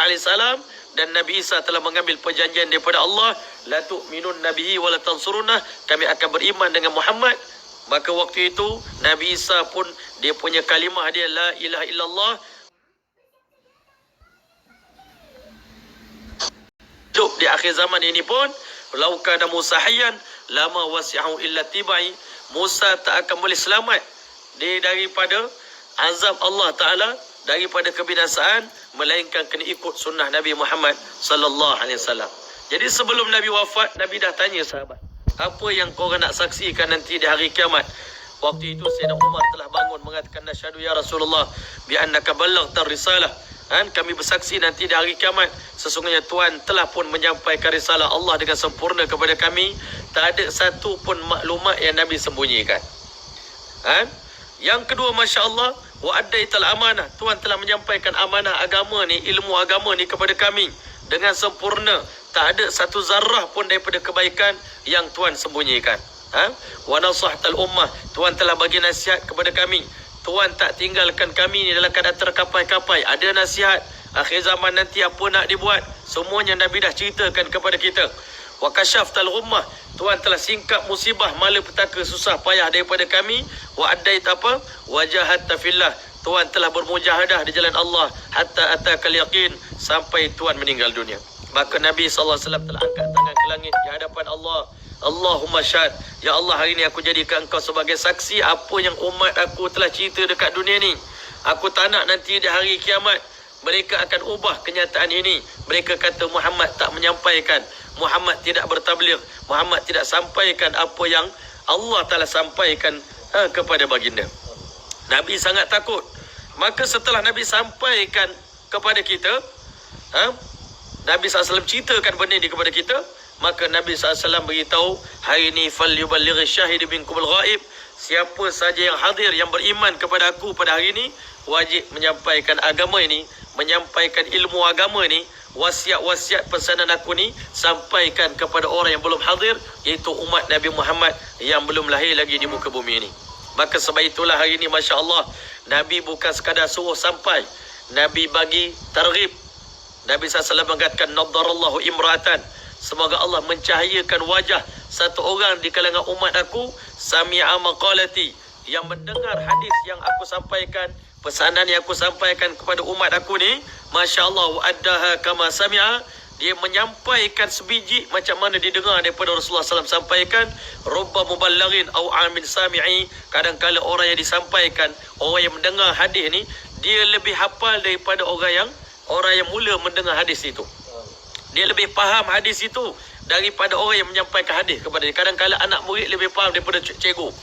alaihi salam dan Nabi Isa telah mengambil perjanjian daripada Allah, la tu'minun nabihi wa la tansurunah, kami akan beriman dengan Muhammad. Maka waktu itu Nabi Isa pun dia punya kalimah dia la ilaha illallah. Hidup di akhir zaman ini pun, lau kana Musa hayyan lama wasi'ahu illa tibai, Musa tak akan boleh selamat daripada azab Allah Ta'ala, daripada kebinasaan, melainkan kena ikut sunnah Nabi Muhammad sallallahu alaihi wasallam. Jadi sebelum Nabi wafat, Nabi dah tanya sahabat, apa yang korang nak saksikan nanti di hari kiamat? Waktu itu Sayyidina Umar telah bangun mengatakan, nasyhadu ya Rasulullah bi annaka ballaghta risalah. Kami bersaksi nanti di hari kiamat, sesungguhnya Tuhan telah pun menyampaikan risalah Allah dengan sempurna kepada kami. Tak ada satu pun maklumat yang Nabi sembunyikan. Yang kedua, Masya Allah, wa addaital amanah, Tuhan telah menyampaikan amanah agama ni, ilmu agama ni kepada kami dengan sempurna. Tak ada satu zarah pun daripada kebaikan yang Tuhan sembunyikan. Wa nasahtal ummah, Tuhan telah bagi nasihat kepada kami. Tuhan tak tinggalkan kami ni dalam keadaan terkapai-kapai. Ada nasihat akhir zaman nanti apa nak dibuat, semuanya Nabi dah ceritakan kepada kita. Wa kasyaftal ghummah, Tuhan telah singkap musibah, malapetaka, susah payah daripada kami. Wa addait apa? Wajahatta fillah, Tuhan telah bermujahadah di jalan Allah hatta atakal yaqin, sampai Tuhan meninggal dunia. Maka Nabi SAW telah angkat tangan ke langit di hadapan Allah. Allahumma syahad, ya Allah, hari ini aku jadikan engkau sebagai saksi apa yang umat aku telah cerita dekat dunia ni. Aku tak nak nanti di hari kiamat mereka akan ubah kenyataan ini. Mereka kata Muhammad tak menyampaikan, Muhammad tidak bertabligh, Muhammad tidak sampaikan apa yang Allah Ta'ala sampaikan kepada baginda. Nabi sangat takut. Maka setelah Nabi sampaikan kepada kita, Nabi SAW ceritakan benda ini kepada kita, maka Nabi SAW beritahu, hari ini falyuballighi syahid minkumul ghaib, siapa saja yang hadir yang beriman kepada aku pada hari ini wajib menyampaikan agama ini, menyampaikan ilmu agama ini, wasiat-wasiat pesanan aku ni sampaikan kepada orang yang belum hadir, iaitu umat Nabi Muhammad yang belum lahir lagi di muka bumi ini. Maka sebab itulah hari ini, Masya Allah, Nabi bukan sekadar suruh sampai, Nabi bagi targhib. Nabi SAW mengatakan, naddarallahu imra'atan, semoga Allah mencahayakan wajah satu orang di kalangan umat aku, sami'a maqalati, yang mendengar hadis yang aku sampaikan, pesanan yang aku sampaikan kepada umat aku ni, Masya Allah, wa addaha kama sami'a, dia menyampaikan sebiji macam mana didengar daripada Rasulullah SAW sampaikan. Rubba muballaghin au amin sami'i, kadang-kala orang yang disampaikan, orang yang mendengar hadis ni, dia lebih hafal daripada orang yang mula mendengar hadis itu. Dia lebih faham hadis itu daripada orang yang menyampaikan hadis kepada dia. Kadang-kala anak murid lebih faham daripada cikgu.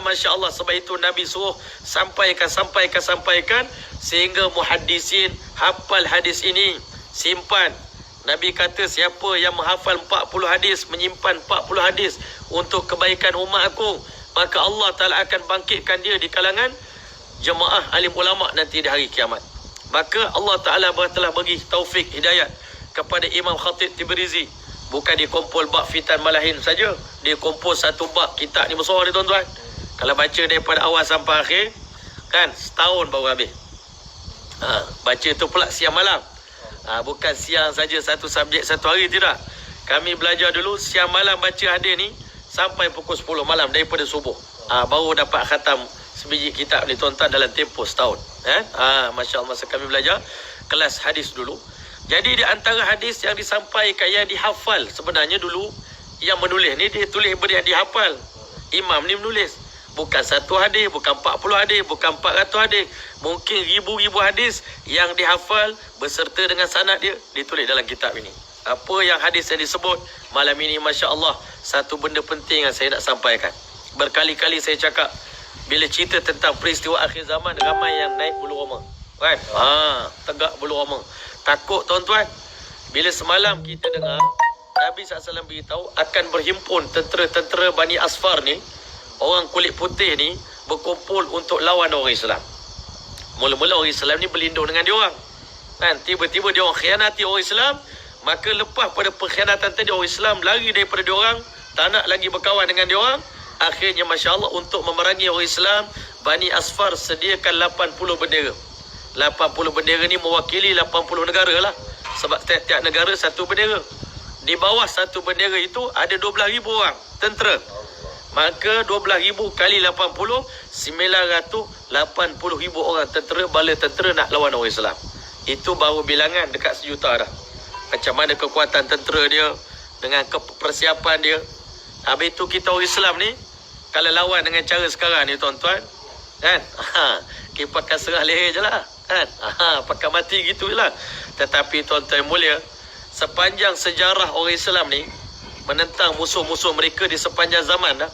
Masya Allah, sebab itu Nabi suruh sampaikan, sehingga muhaddisin hafal hadis ini, simpan. Nabi kata, siapa yang menghafal 40 hadis, menyimpan 40 hadis untuk kebaikan umat aku, maka Allah Ta'ala akan bangkitkan dia di kalangan jemaah alim ulama nanti di hari kiamat. Maka Allah Ta'ala telah bagi taufik hidayat kepada Imam Khatib Tibrizi. Bukan dia kumpul bab fitan malahin saja, dia kumpul satu bab kitab ni besar ni, tuan-tuan. Kalau baca daripada awal sampai akhir, kan, setahun baru habis. Baca tu pula siang malam. Bukan siang saja satu subjek satu hari, tidak. Kami belajar dulu siang malam baca hadis ni sampai pukul 10 malam daripada subuh. Baru dapat khatam sebiji kitab ni, tuan-tuan, dalam tempoh setahun. Masya Allah, masa kami belajar kelas hadis dulu. Jadi di antara hadis yang disampaikan, yang dihafal, sebenarnya dulu yang menulis ni dia tulis benda yang dihafal. Imam ni menulis, bukan satu hadis, bukan 40 hadis, bukan 400 hadis, mungkin ribu-ribu hadis yang dihafal beserta dengan sanad dia ditulis dalam kitab ini. Apa yang hadis yang disebut malam ini, Masya Allah, satu benda penting yang saya nak sampaikan. Berkali-kali saya cakap, bila cerita tentang peristiwa akhir zaman, ramai yang naik bulu roma, kan? Tegak bulu roma. Takut, tuan-tuan, bila semalam kita dengar Nabi SAW beritahu akan berhimpun tentera-tentera Bani Asfar ni, orang kulit putih ni, berkumpul untuk lawan orang Islam. Mula-mula orang Islam ni berlindung dengan dia orang, kan? Tiba-tiba dia orang khianati orang Islam. Maka lepas pada pengkhianatan tadi, orang Islam lari daripada dia orang, tak nak lagi berkawan dengan dia orang. Akhirnya, Masya Allah, untuk memerangi orang Islam, Bani Asfar sediakan 80 bendera. 80 bendera ni mewakili 80 negara lah. Sebab setiap negara satu bendera. Di bawah satu bendera itu ada 12,000 orang tentera. Maka 12,000 kali 80, 980,000 orang tentera, bala tentera nak lawan orang Islam. Itu baru bilangan dekat 1 juta dah. Macam mana kekuatan tentera dia dengan persiapan dia. Habis itu kita orang Islam ni, kalau lawan dengan cara sekarang ni tuan-tuan, kan? Kita pakai serah leher je lah, kan? Pakai mati gitu je lah. Tetapi tuan-tuan mulia, sepanjang sejarah orang Islam ni menentang musuh-musuh mereka di sepanjang zaman dah,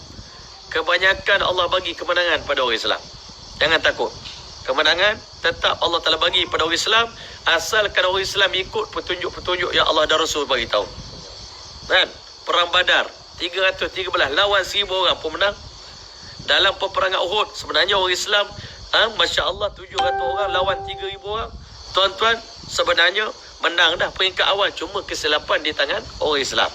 kebanyakan Allah bagi kemenangan pada orang Islam. Jangan takut. Kemenangan tetap Allah Ta'ala bagi pada orang Islam, asalkan orang Islam ikut petunjuk-petunjuk yang Allah dan Rasul bagi tahu. Kan? Perang Badar 313 lawan 1,000 orang pun menang. Dalam peperangan Uhud sebenarnya orang Islam, Masya Allah, 700 orang lawan 3,000 orang. Tuan-tuan, sebenarnya menang dah peringkat awal, cuma kesilapan di tangan orang Islam.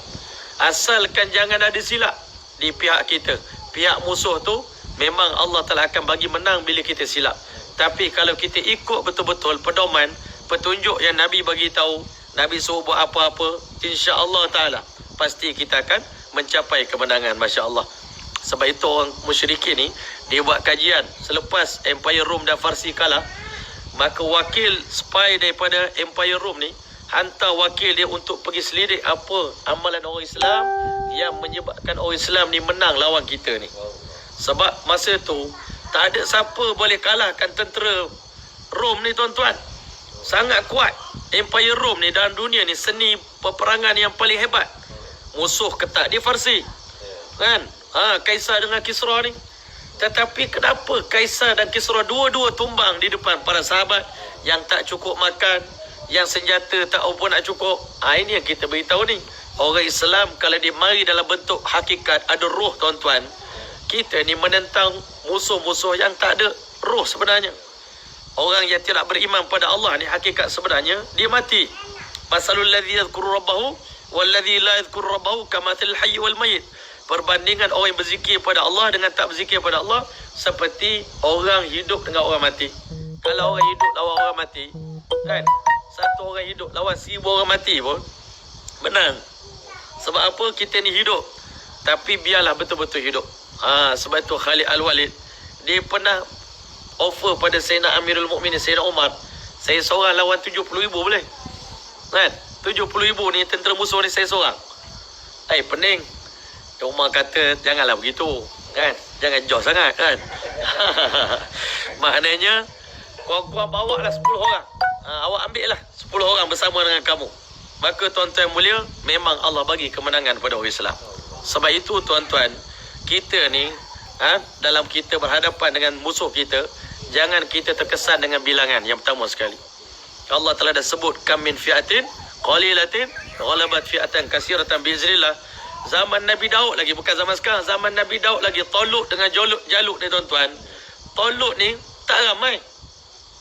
Asalkan jangan ada silap di pihak kita, pihak musuh tu memang Allah Ta'ala akan bagi menang bila kita silap. Tapi kalau kita ikut betul-betul pedoman, petunjuk yang Nabi bagi tahu, Nabi suruh buat apa-apa, insya-Allah Ta'ala pasti kita akan mencapai kemenangan. Masya Allah. Sebab itu orang musyrikin ni, dia buat kajian selepas Empire Rom dan Farsi kalah, maka wakil spy daripada Empire Rom ni hantar wakil dia untuk pergi selidik apa amalan orang Islam yang menyebabkan orang Islam ni menang lawan kita ni. Sebab masa tu tak ada siapa boleh kalahkan tentera Rom ni tuan-tuan. Sangat kuat. Empire Rom ni dalam dunia ni seni peperangan yang paling hebat. Musuh ketat di Farsi. Kan? Kaisar dengan Kisra ni. Tetapi kenapa Kaisar dan Kisra dua-dua tumbang di depan para sahabat yang tak cukup makan, yang senjata tak apa nak cukup. Ini yang kita beritahu ni. Orang Islam kalau dia mari dalam bentuk hakikat, ada roh tuan-tuan. Kita ni menentang musuh-musuh yang tak ada roh sebenarnya. Orang yang tidak beriman pada Allah ni hakikat sebenarnya dia mati. Masalul ladzi yadhkuru rabbahu wal ladzi la yadhkuru rabbahu kamathil hayy wal mayyit. Perbandingan orang yang berzikir pada Allah dengan tak berzikir pada Allah seperti orang hidup dengan orang mati. Kalau orang hidup lawan orang mati, kan? Satu orang hidup lawan 1,000 orang mati pun menang. Sebab apa? Kita ni hidup, tapi biarlah betul-betul hidup. Sebab itu Khalid Al-Walid dia pernah offer pada Sayyidina Amirul Mukminin Sayyidina Umar, saya seorang lawan 70,000 boleh? Kan? 70,000 ni tentera musuh ni saya seorang. Pening. Umar kata janganlah begitu, kan? Jangan jauh sangat, kan? Maknanya kau bawa lah 10 orang. Awak ambil lah 10 orang bersama dengan kamu. Maka tuan-tuan mulia, memang Allah bagi kemenangan pada orang Islam. Sebab itu tuan-tuan, kita ni dalam kita berhadapan dengan musuh kita, jangan kita terkesan dengan bilangan. Yang pertama sekali, Allah telah dah sebut kam min fi'atin qalilatin ghalabat fi'atan katsiratan biiznillah. Zaman Nabi Daud lagi, bukan zaman sekarang. Zaman Nabi Daud lagi, Talut dengan Jalut ni tuan-tuan. Talut ni tak ramai.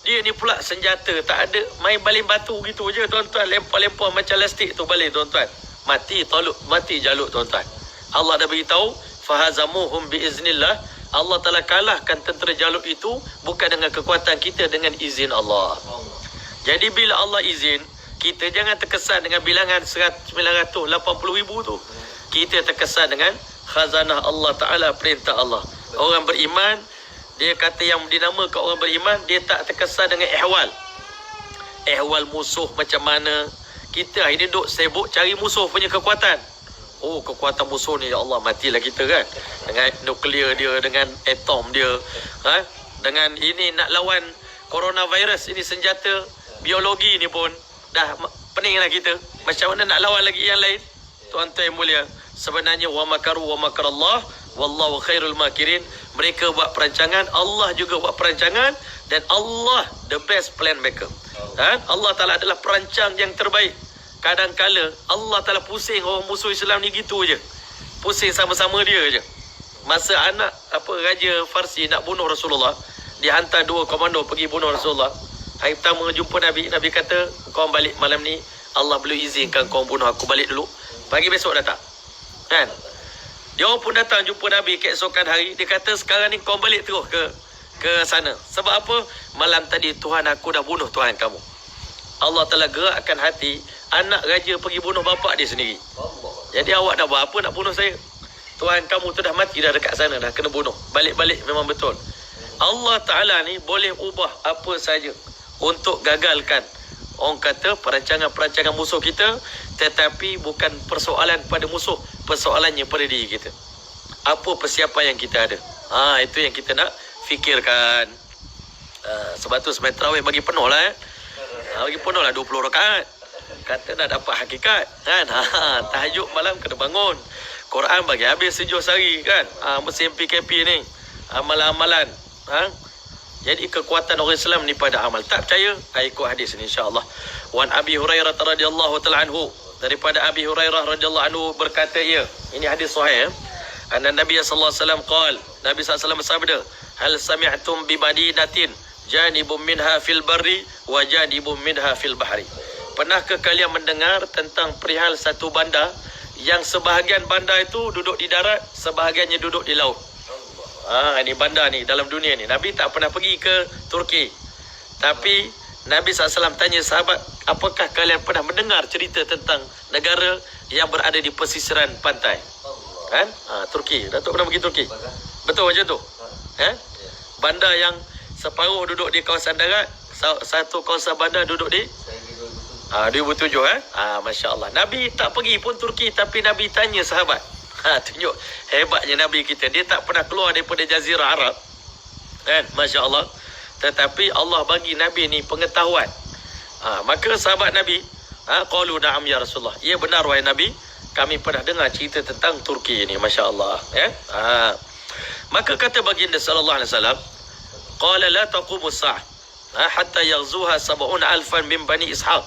Dia ni pula senjata tak ada, main baling batu gitu je tuan-tuan, lempar-lempar macam lastik tu balik tuan-tuan. Mati Talut, mati Jalut tuan-tuan. Allah dah beritahu fahazamuhum biiznillah. Allah telah kalahkan tentera Jalut itu bukan dengan kekuatan kita, dengan izin Allah. Jadi bila Allah izin, kita jangan terkesan dengan bilangan 980,000 tu. Kita terkesan dengan khazanah Allah Ta'ala, perintah Allah. Orang beriman, dia kata yang dinamakan orang beriman, dia tak terkesan dengan ehwal musuh macam mana. Kita ini duk sibuk cari musuh punya kekuatan. Kekuatan musuh ni, ya Allah, matilah kita, kan? Dengan nuklear dia, dengan atom dia, dengan ini nak lawan coronavirus, ini senjata biologi ni pun dah peninglah kita. Macam mana nak lawan lagi yang lain? Tuan-tuan yang mulia, sebenarnya wa makaru wa makarallah wallahu khairul makirin. Mereka buat perancangan, Allah juga buat perancangan, dan Allah the best plan maker. Allah Ta'ala adalah perancang yang terbaik. Kadang-kala Allah Ta'ala pusing orang musuh Islam ni gitu je. Pusing sama-sama dia je. Masa Raja Farsi nak bunuh Rasulullah, dia hantar 2 komando pergi bunuh Rasulullah. Hari pertama jumpa Nabi, Nabi kata, kau balik malam ni, Allah belum izinkan kau bunuh aku, balik dulu. Pagi besok datang, kan? Dia orang pun datang jumpa Nabi keesokan hari. Dia kata sekarang ni kau balik terus ke ke sana. Sebab apa? Malam tadi Tuhan aku dah bunuh Tuhan kamu. Allah telah gerakkan hati anak raja pergi bunuh bapa dia sendiri. Jadi awak dah buat apa nak bunuh saya? Tuhan kamu tu dah mati dah dekat sana, dah kena bunuh. Balik-balik memang betul. Allah Ta'ala ni boleh ubah apa saja untuk gagalkan, orang kata, perancangan-perancangan musuh kita. Tetapi bukan persoalan pada musuh, persoalannya pada diri kita. Apa persiapan yang kita ada? Itu yang kita nak fikirkan. Sebab tu sembang tarawih bagi penuh lah. Bagi penuh lah 20 rakaat. Kata nak dapat hakikat kan. Tahajud malam kena bangun. Quran bagi habis 7 sehari kan. Mesin PKP ni, amalan-amalan. Jadi kekuatan orang Islam ni pada amal. Tak percaya? Ikut hadis ni insya-Allah. Wan Abi Hurairah radhiyallahu ta'ala anhu, daripada Abi Hurairah radhiyallahu anhu berkata ia, ini hadis sahih. Anna Nabi sallallahu alaihi wasallam qala, Nabi sallallahu alaihi wasallam bersabda, hal sami'tum bi madinatin janibum minha fil barri wa janibum minha fil bahri. Pernahkah kalian mendengar tentang perihal satu bandar yang sebahagian bandar itu duduk di darat, sebahagiannya duduk di laut? Ini bandar ni dalam dunia ni. Nabi tak pernah pergi ke Turki. Tapi Nabi SAW tanya sahabat, apakah kalian pernah mendengar cerita tentang negara yang berada di pesisiran pantai? Kan? Turki. Datuk pernah pergi Turki? Betul macam tu? Bandar yang separuh duduk di kawasan darat, satu kawasan bandar duduk di 2007 Masya Allah. Nabi tak pergi pun Turki, tapi Nabi tanya sahabat. Tunjuk hebatnya Nabi kita. Dia tak pernah keluar daripada Jazirah Arab kan? Masya Allah. Tetapi Allah bagi Nabi ni pengetahuan. Maka sahabat Nabi qalu na'am ya Rasulullah, ya benar wahai Nabi, kami pernah dengar cerita tentang Turki ni. Masya Allah Maka kata baginda sallallahu alaihi wasallam, qala la taqumu as-sa'ah hatta yaghzuha 70,000 min bani Ishaq.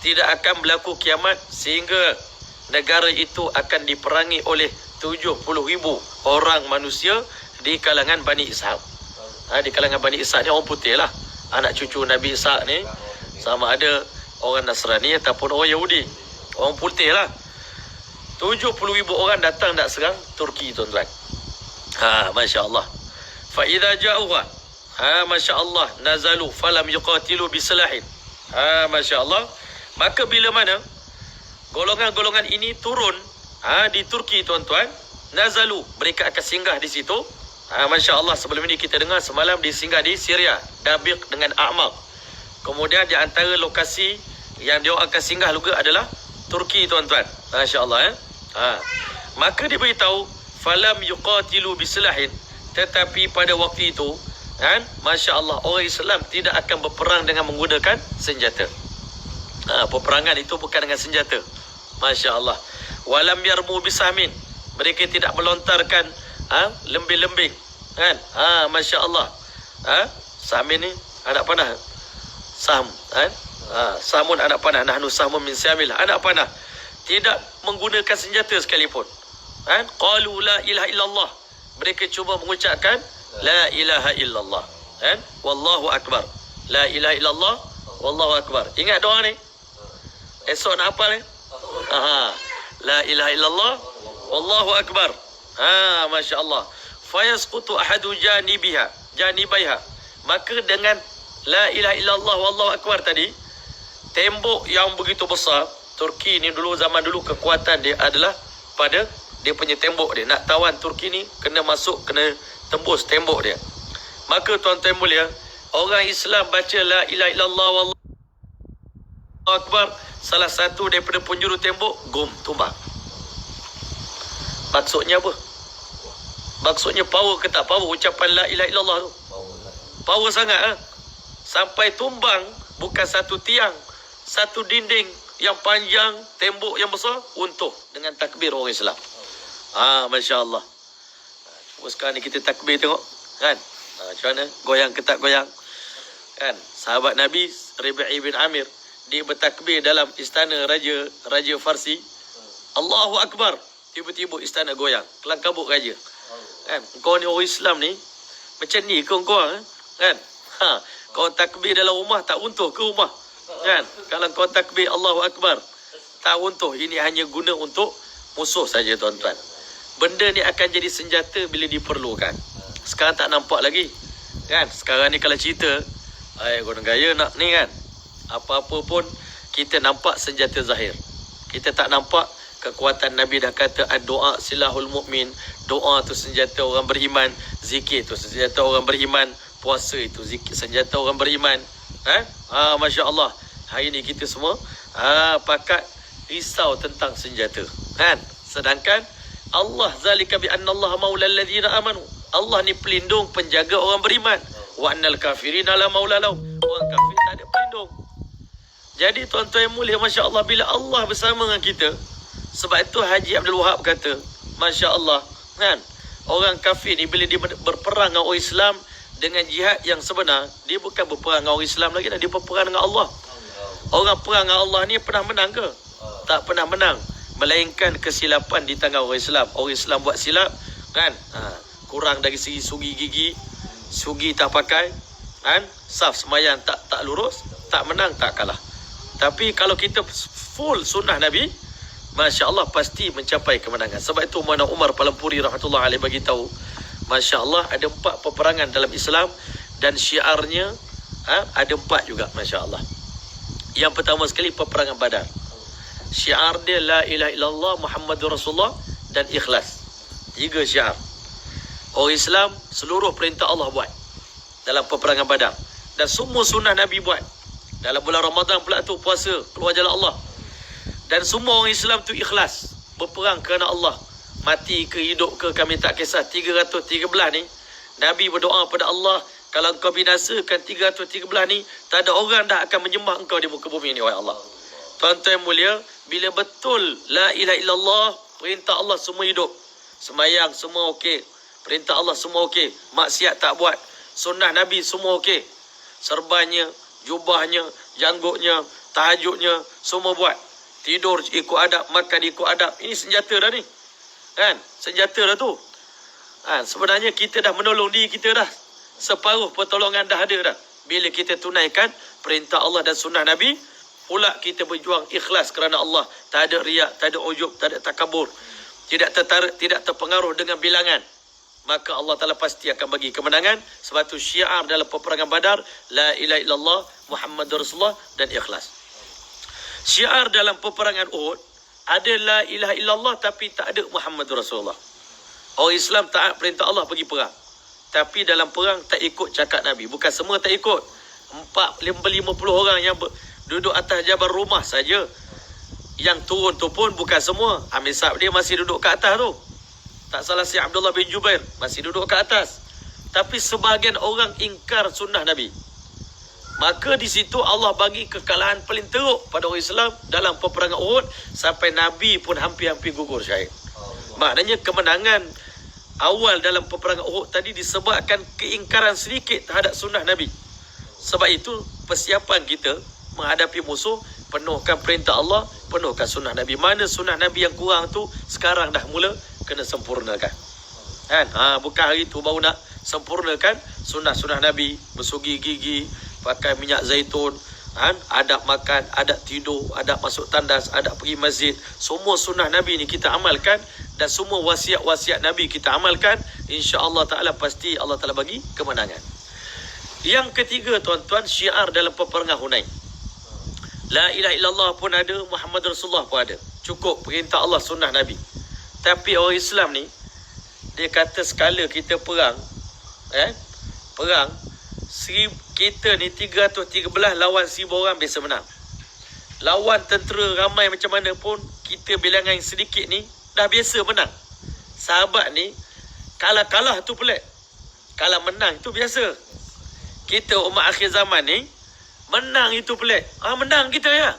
Tidak akan berlaku kiamat sehingga negara itu akan diperangi oleh 70,000 orang manusia di kalangan Bani Ishaq. Di kalangan Bani Ishaq ni orang putih lah. Anak cucu Nabi Ishaq ni sama ada orang Nasrani ataupun orang Yahudi. Orang putih lah. 70,000 orang datang nak serang Turki tuan-tuan. Masya Allah. Fa'idha ja'uha, Masya Allah, nazalu falam yuqatilu bisalahin. Masya Allah. Maka bila mana golongan-golongan ini turun di Turki tuan-tuan, nazalu, mereka akan singgah di situ. Masya Allah, sebelum ini kita dengar semalam dia singgah di Syria, Dabiq dengan A'maq. Kemudian di antara lokasi yang dia akan singgah juga adalah Turki tuan-tuan. Masya Allah Maka dia beritahu falam yuqatilu bisalahin, tetapi pada waktu itu Masya Allah, orang Islam tidak akan berperang dengan menggunakan senjata. Peperangan itu bukan dengan senjata. Masya Allah. Walam yarmu bisahmin, mereka tidak melontarkan lembing-lembing kan. Masya Allah. Sahmin ni anak panah. Sahm kan. Sahmun anak panah. Nahnu sahmun min syamil, anak panah. Tidak menggunakan senjata sekalipun. Qalu la ilaha illallah, mereka cuba mengucapkan la ilaha illallah kan. Wallahu akbar. La ilaha illallah, wallahu akbar. Ingat doa ni. Esok nak hafal ni. La ilaha illallah, wallahu akbar. Masya Allah. Fayasqutu ahadu janibaiha. Maka dengan la ilaha illallah, wallahu akbar tadi, tembok yang begitu besar. Turki ni dulu, zaman dulu kekuatan dia adalah pada dia punya tembok dia. Nak tawan Turki ni kena masuk, kena tembus tembok dia. Maka tuan-tuan mulia, orang Islam baca la ilaha illallah, wallahu akbar, salah satu daripada penjuru tembok tumbang. Maksudnya apa? Maksudnya power ke tak power ucapan la ilaha illallah tu? Power sangat sampai tumbang. Bukan satu tiang, satu dinding yang panjang, tembok yang besar runtuh dengan takbir orang Islam. Masya Allah. Cuba sekarang ni kita takbir tengok kan. Macam mana? Goyang ke tak goyang kan? Sahabat Nabi Rabi' bin Amir, dia bertakbir dalam istana Raja Farsi. Allahu Akbar. Tiba-tiba istana goyang. Kelang kabut raja. Kan? Kau ni orang Islam ni macam ni kau kan? Kau takbir dalam rumah tak runtuh ke rumah? Kan? Kalau kau takbir Allahu Akbar tak runtuh. Ini hanya guna untuk musuh saja tuan-tuan. Benda ni akan jadi senjata bila diperlukan. Sekarang tak nampak lagi. Kan sekarang ni kalau cerita guna gaya nak ni kan, apa-apa pun kita nampak senjata zahir, kita tak nampak kekuatan. Nabi dah kata doa silahul mukmin, doa tu senjata orang beriman, zikir tu senjata orang beriman, puasa itu zikir senjata orang beriman. Masya Allah, hari ni kita semua pakat risau tentang senjata kan. Sedangkan Allah zalika bi anna Allah maulal ladzina amanu, Allah ni pelindung penjaga orang beriman. Wa annal kafirina la maula lahum, orang kafir tak ada pelindung. Jadi tuan-tuan yang mulia, Masya Allah, bila Allah bersama dengan kita, sebab itu Haji Abdul Wahab kata, Masya Allah kan, orang kafir ni bila dia berperang dengan orang Islam dengan jihad yang sebenar, dia bukan berperang dengan orang Islam lagi, dia berperang dengan Allah. Orang perang dengan Allah ni pernah menang ke? Tak pernah menang, melainkan kesilapan di tangan orang Islam. Orang Islam buat silap kan, kurang dari segi sugi gigi, sugi tak pakai kan, saf semayang tak lurus, tak menang, tak kalah. Tapi kalau kita full sunnah Nabi, Masya Allah, pasti mencapai kemenangan. Sebab itu Mana Umar Palampuri rahmatullah alaih bagi tahu, Masya Allah, ada 4 peperangan dalam Islam dan syiarnya ada 4 juga, Masya Allah. Yang pertama sekali peperangan Badar. Syiar dia la ilaha illallah Muhammadur Rasulullah dan ikhlas. 3 syiar. Orang Islam seluruh perintah Allah buat dalam peperangan Badar, dan semua sunnah Nabi buat. Dalam bulan Ramadan pula tu puasa, keluar jalan Allah. Dan semua orang Islam tu ikhlas, berperang kerana Allah. Mati ke hidup ke kami tak kisah. 313 ni Nabi berdoa pada Allah, kalau engkau binasakan 313 ni, tak ada orang dah akan menyembah engkau di muka bumi ni, wahai Allah. Tuan-tuan yang mulia, bila betul la ilaha illallah, perintah Allah semua hidup, semayang semua okey, perintah Allah semua okey, maksiat tak buat, sunnah Nabi semua okey, serbannya, jubahnya, janggutnya, tahajudnya semua buat, tidur ikut adab, makan ikut adab. Ini senjata dah ni kan, senjata dah tu kan. Sebenarnya kita dah menolong diri kita dah, separuh pertolongan dah ada dah. Bila kita tunaikan perintah Allah dan sunnah Nabi, pula kita berjuang ikhlas kerana Allah, tak ada riak, tak ada ujub, tak ada takabur, tidak tertarik, tidak terpengaruh dengan bilangan, maka Allah Ta'ala pasti akan bagi kemenangan. Sebab tu syiar dalam peperangan Badar, la ilaha illallah Muhammadur Rasulullah dan ikhlas. Syiar dalam peperangan Uhud ada la ilaha illallah tapi tak ada Muhammadur Rasulullah. Orang Islam taat perintah Allah pergi perang, tapi dalam perang tak ikut cakap Nabi. Bukan semua tak ikut, 50 orang yang duduk atas Jabal Rumah saja, yang turun tu pun bukan semua. Amir Sa'ab dia masih duduk ke atas tu, tak salah si Abdullah bin Jubair masih duduk ke atas. Tapi sebahagian orang ingkar sunnah Nabi. Maka di situ Allah bagi kekalahan paling teruk pada orang Islam dalam peperangan Uhud, sampai Nabi pun hampir-hampir gugur syahid. Maknanya kemenangan awal dalam peperangan Uhud tadi disebabkan keingkaran sedikit terhadap sunnah Nabi. Sebab itu persiapan kita menghadapi musuh, penuhkan perintah Allah, penuhkan sunnah Nabi. Mana sunnah Nabi yang kurang tu sekarang dah mula kena sempurnakan kan. Bukan hari tu baru nak sempurnakan sunnah-sunnah Nabi, bersugi gigi, pakai minyak zaitun kan, adab makan, adab tidur, adab masuk tandas, adab pergi masjid. Semua sunnah Nabi ni kita amalkan, dan semua wasiat-wasiat Nabi kita amalkan, insya-Allah Ta'ala pasti Allah Ta'ala bagi kemenangan. Yang ketiga tuan-tuan, syiar dalam peperangan Hunain. La ilaha illallah pun ada, Muhammad Rasulullah pun ada. Cukup perintah Allah, sunnah Nabi. Tapi orang Islam ni, dia kata skala kita perang, perang, kita ni 313 lawan 1000 orang biasa menang. Lawan tentera ramai macam mana pun, kita bilangan sedikit ni dah biasa menang. Sahabat ni kalah tu pelik, kalah menang itu biasa. Kita umat akhir zaman ni menang itu pelik. Menang kita ya.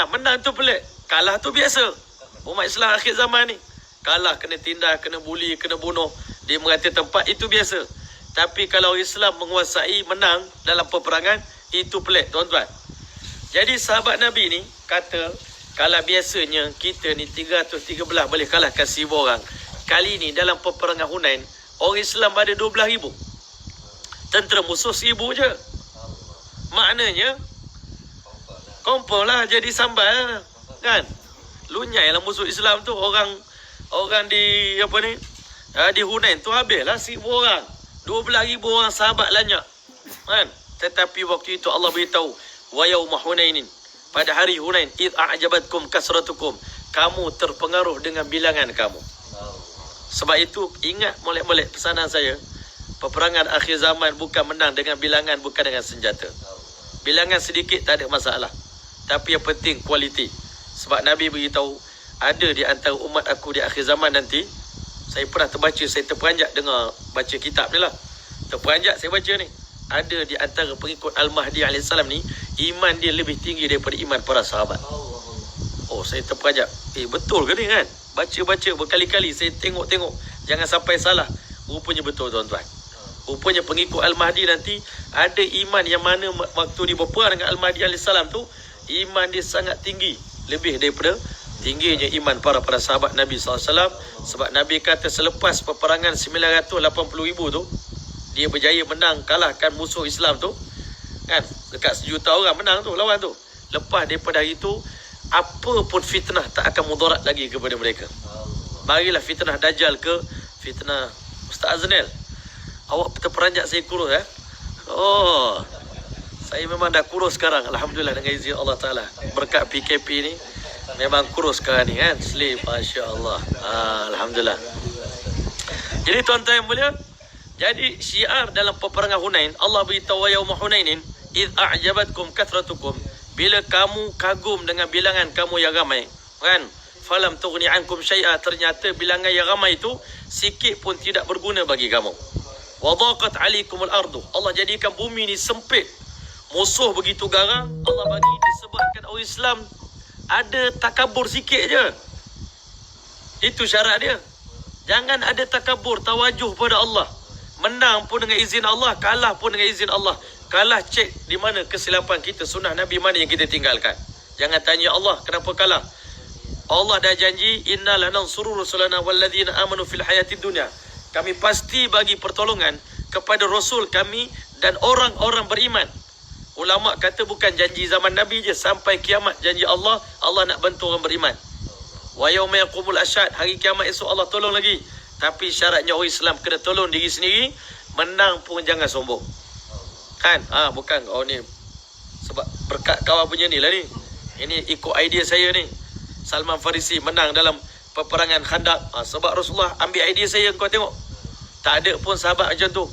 Menang tu pelik, kalah tu biasa. Umat Islam akhir zaman ni kalah, kena tindas, kena buli, kena bunuh, dia merata tempat, itu biasa. Tapi kalau Islam menguasai, menang dalam peperangan, itu pelik tuan-tuan. Jadi sahabat Nabi ni kata, kalau biasanya kita ni 313 boleh kalahkan 1000 orang, kali ni dalam peperangan Hunain, orang Islam ada 12,000, tentera musuh 1000 je. Maknanya kompol lah, jadi sambal kan. Lunyai lah musuh Islam tu. Orang di di Hunain tu habislah 1000 orang. 12,000 orang sahabat lanyak. Kan? Tetapi waktu itu Allah beritahu, wa yauma Hunainin, pada hari Hunain, id a'jabatkum kasratukum, kamu terpengaruh dengan bilangan kamu. Sebab itu ingat molek-molek pesanan saya, peperangan akhir zaman bukan menang dengan bilangan, bukan dengan senjata. Bilangan sedikit tak ada masalah, tapi yang penting kualiti. Sebab Nabi beritahu, ada di antara umat aku di akhir zaman nanti, saya pernah terbaca, saya terperanjat dengar baca kitab ni lah, terperanjat saya baca ni, ada di antara pengikut Al-Mahdi AS ni, iman dia lebih tinggi daripada iman para sahabat. Oh, saya terperanjat. Betul ke ni kan? Baca-baca berkali-kali, saya tengok-tengok, jangan sampai salah. Rupanya betul tuan-tuan. Rupanya pengikut Al-Mahdi nanti ada iman yang mana waktu dia berperang dengan Al-Mahdi AS tu, iman dia sangat tinggi, lebih daripada tingginya iman para sahabat Nabi SAW. Sebab Nabi kata selepas peperangan 980,000 tu, dia berjaya menang, kalahkan musuh Islam tu kan, dekat 1 juta orang menang tu lawan tu. Lepas daripada hari tu, apa pun fitnah tak akan mudarat lagi kepada mereka. Marilah fitnah Dajjal ke fitnah Ustaz Aznel. Awak terperanjat saya kurus Oh, saya memang dah kurus sekarang, alhamdulillah, dengan izin Allah Ta'ala. Berkat PKP ni memang kurus sekarang ni kan, slim, Masya Allah. Alhamdulillah. Jadi tuan-tuan yang mulia, jadi syiar dalam peperangan Hunain, Allah beritahu, yauma Hunainin id a'jabatkum kathratukum, bila kamu kagum dengan bilangan kamu yang ramai kan, falam tughni ankum syai'a, ternyata bilangan yang ramai itu sikit pun tidak berguna bagi kamu. Wa dhaqat 'alaikumul ardu, Allah jadikan bumi ni sempit, musuh begitu garang. Allah bagi disebabkan orang Islam ada takabur sikit je. Itu syarat dia. Jangan ada takabur, tawajuh pada Allah. Menang pun dengan izin Allah, kalah pun dengan izin Allah. Kalah, cek di mana kesilapan kita, sunnah Nabi mana yang kita tinggalkan. Jangan tanya Allah kenapa kalah. Allah dah janji, inna lanansuru rusulana walladzina amanu fil hayatid dunya, kami pasti bagi pertolongan kepada Rasul kami dan orang-orang beriman. Ulama kata bukan janji zaman Nabi je, sampai kiamat janji Allah, Allah nak bantu orang beriman. Wa yauma yaqumul ashhad, hari kiamat esok Allah tolong lagi. Tapi syaratnya orang Islam kena tolong diri sendiri. Menang pun jangan sombong. Kan? Bukan, oh ni sebab berkat kawan punya ni lah ni. Ini ikut idea saya ni. Salman Farisi menang dalam peperangan Khandaq. Sebab Rasulullah ambil idea saya, kau tengok. Tak ada pun sahabat macam tu.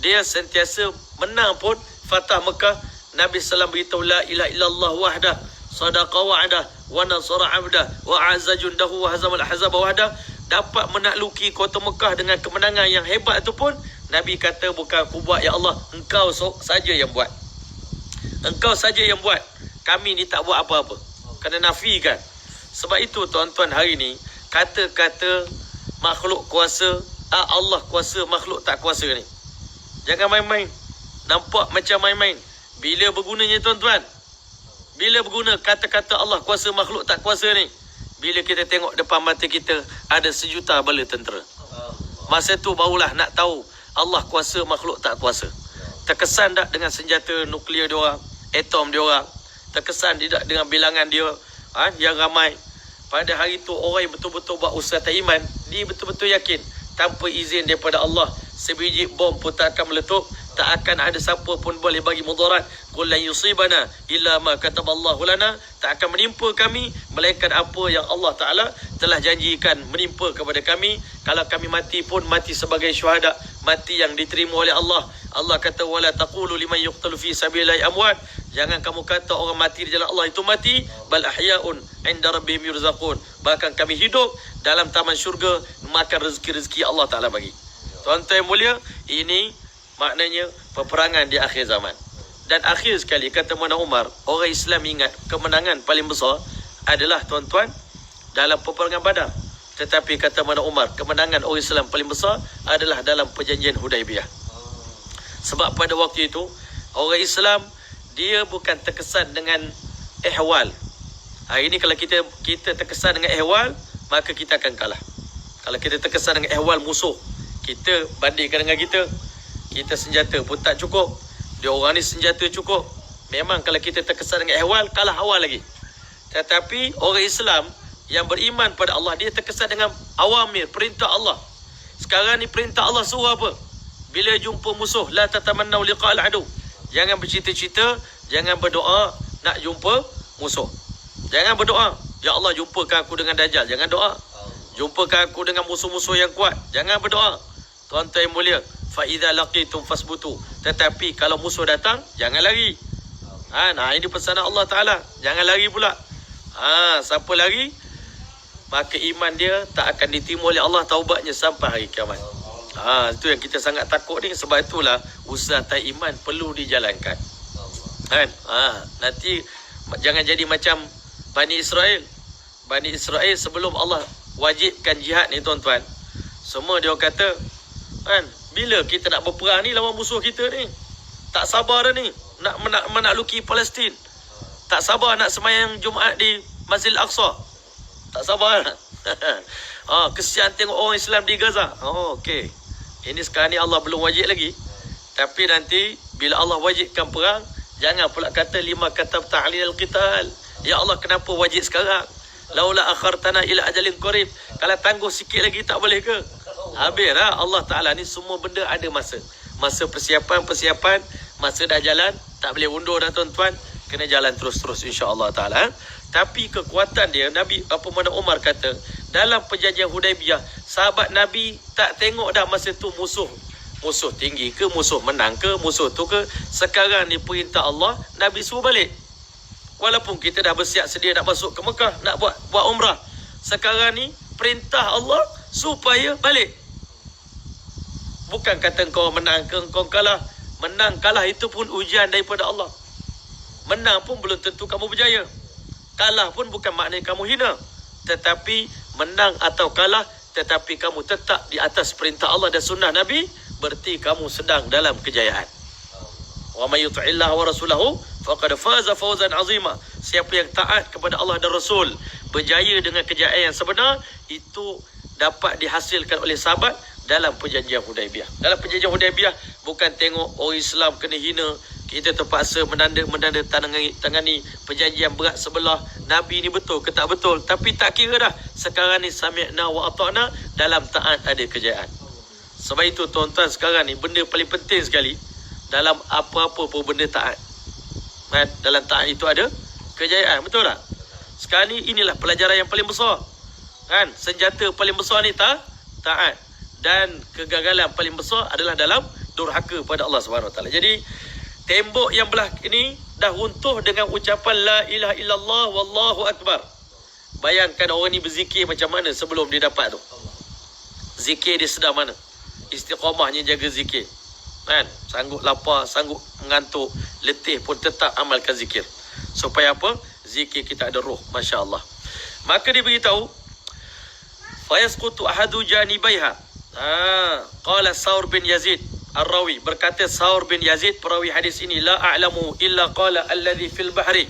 Dia sentiasa menang pun. Fatah Mekah, Nabi SAW beritahu, la ilaha illallah wahdah, sadaqa wa'dah, wa nasara abdah, wa azza jundahu, wa hazamal ahzaba wahdah. Dapat menakluki kota Mekah dengan kemenangan yang hebat itu pun, Nabi kata, bukan aku buat ya Allah, engkau saja yang buat. Engkau saja yang buat. Kami ni tak buat apa-apa. Kena nafikan. Sebab itu tuan-tuan, hari ni kata-kata makhluk kuasa, Allah kuasa, makhluk tak kuasa ni, jangan main-main. Nampak macam main-main. Bila bergunanya tuan-tuan? Bila berguna kata-kata Allah kuasa, makhluk tak kuasa ni? Bila kita tengok depan mata kita ada 1 juta bala tentera. Masa tu barulah nak tahu Allah kuasa, makhluk tak kuasa. Terkesan tak dengan senjata nuklear diorang, atom diorang? Terkesan tidak dengan bilangan dia yang ramai? Pada hari tu orang yang betul-betul buat usaha iman, dia betul-betul yakin tanpa izin daripada Allah, sebiji bom pun tak akan meletup, tak akan ada siapa pun boleh bagi mudarat. Qul lan yusibana illa ma kataballahu lana, tak akan menimpa kami melainkan apa yang Allah Ta'ala telah janjikan menimpa kepada kami. Kalau kami mati pun mati sebagai syuhada, mati yang diterima oleh Allah. Allah kata, wala taqulu liman yuqtalu fi sabilillahi amwat, jangan kamu kata orang mati di jalan Allah itu mati, bal ahyaun 'inda rabbihim yurzaqun, bahkan kami hidup dalam taman syurga makan rezeki-rezeki Allah Ta'ala bagi. Tuan-tuan yang mulia, ini maknanya peperangan di akhir zaman. Dan akhir sekali, kata Mana Umar, orang Islam ingat kemenangan paling besar adalah tuan-tuan dalam peperangan Badar. Tetapi kata Mana Umar, kemenangan orang Islam paling besar adalah dalam perjanjian Hudaibiyah. Sebab pada waktu itu orang Islam dia bukan terkesan dengan ihwal. Hari ini kalau kita terkesan dengan ihwal, maka kita akan kalah. Kalau kita terkesan dengan ihwal musuh, kita bandingkan dengan kita senjata pun tak cukup, dia orang ni senjata cukup. Memang kalau kita terkesan dengan ihwal, kalah awal lagi. Tetapi orang Islam yang beriman pada Allah, dia terkesan dengan awamir, perintah Allah. Sekarang ni perintah Allah suruh apa? bila jumpa musuh, la tatamannau liqa'al adu. Jangan bercita-cita, jangan berdoa nak jumpa musuh. Jangan berdoa, ya Allah jumpakan aku dengan Dajjal. Jangan doa. Jumpakan aku dengan musuh-musuh yang kuat. Jangan berdoa. Tuan-tuan yang mulia, fa idza laqitum fasbutu. Tetapi kalau musuh datang, jangan lari. Nah ini pesanan Allah Taala. Jangan lari pula. Siapa lari, maka iman dia tak akan diterima oleh Allah taubatnya sampai hari kiamat. Itu yang kita sangat takut ni. Sebab itulah usaha iman perlu dijalankan. Kan? Nanti jangan jadi macam Bani Israel. Bani Israel sebelum Allah wajibkan jihad ni tuan-tuan, semua dia kata, kan, bila kita nak berperang ni lawan musuh kita ni, tak sabar dah ni nak menakluki Palestin. Tak sabar nak sembahyang Jumaat di Masjidil Aqsa. Tak sabar. Kesian tengok orang Islam di Gaza. Okey. Ini sekarang ni Allah belum wajib lagi. Tapi nanti bila Allah wajibkan perang, jangan pula kata lima katab ta'lil al-qital. Ya Allah, kenapa wajib sekarang? Laula akhartana ila ajalin qarib. Kalau tangguh sikit lagi tak boleh ke? Habis dah. Allah Ta'ala ni semua benda ada masa. Masa persiapan, masa dah jalan, tak boleh undur dah tuan-tuan. Kena jalan terus-terus insya-Allah Ta'ala. Tapi kekuatan dia, Nabi Umar kata, dalam perjanjian Hudaibiyah, sahabat Nabi tak tengok dah masa tu musuh tinggi ke, musuh menang ke, musuh tu ke. Sekarang ni perintah Allah, Nabi suruh balik. Walaupun kita dah bersiap sedia nak masuk ke Mekah, nak buat umrah, sekarang ni perintah Allah supaya balik. Bukan kata kau menang ke kau kalah. Menang kalah itu pun ujian daripada Allah. Menang pun belum tentu kamu berjaya. Kalah pun bukan maknanya kamu hina. Tetapi menang atau kalah, tetapi kamu tetap di atas perintah Allah dan sunnah Nabi, berarti kamu sedang dalam kejayaan. Wa may yuti'illah wa rasulahu faqad faza fawzan azima. Siapa yang taat kepada Allah dan Rasul, berjaya dengan kejayaan yang sebenar, itu dapat dihasilkan oleh sahabat dalam perjanjian Hudaibiyah. Dalam perjanjian Hudaibiyah bukan tengok orang Islam kena hina, kita terpaksa menanda tangani perjanjian berat sebelah. Nabi ni betul ke tak betul? Tapi tak kira dah. Sekarang ni sami'na wa ata'na, dalam taat ada kejayaan. Sebab itu tuan-tuan, sekarang ni benda paling penting sekali dalam apa-apa pun benda taat. Dalam taat itu ada kejayaan, betul tak? Sekarang ni inilah pelajaran yang paling besar. Kan? Senjata paling besar ni taat. Dan kegagalan paling besar adalah dalam durhaka pada Allah Subhanahu Wa Taala. Jadi tembok yang belah ini dah runtuh dengan ucapan la ilaha illallah wallahu akbar. Bayangkan orang ni berzikir macam mana sebelum dia dapat tu. Zikir dia sedang mana? Istiqamahnya jaga zikir. Kan? Sanggup lapar, sanggup mengantuk, letih pun tetap amalkan zikir. Supaya apa? Zikir kita ada roh, masya-Allah. Maka dia beritahu, fayasqutu ahadu janibaiha. Qala Saur bin Yazid Ar-Rawi, berkata Saur bin Yazid perawi hadis ini, la a'lamu illa qala alladhi fil bahri.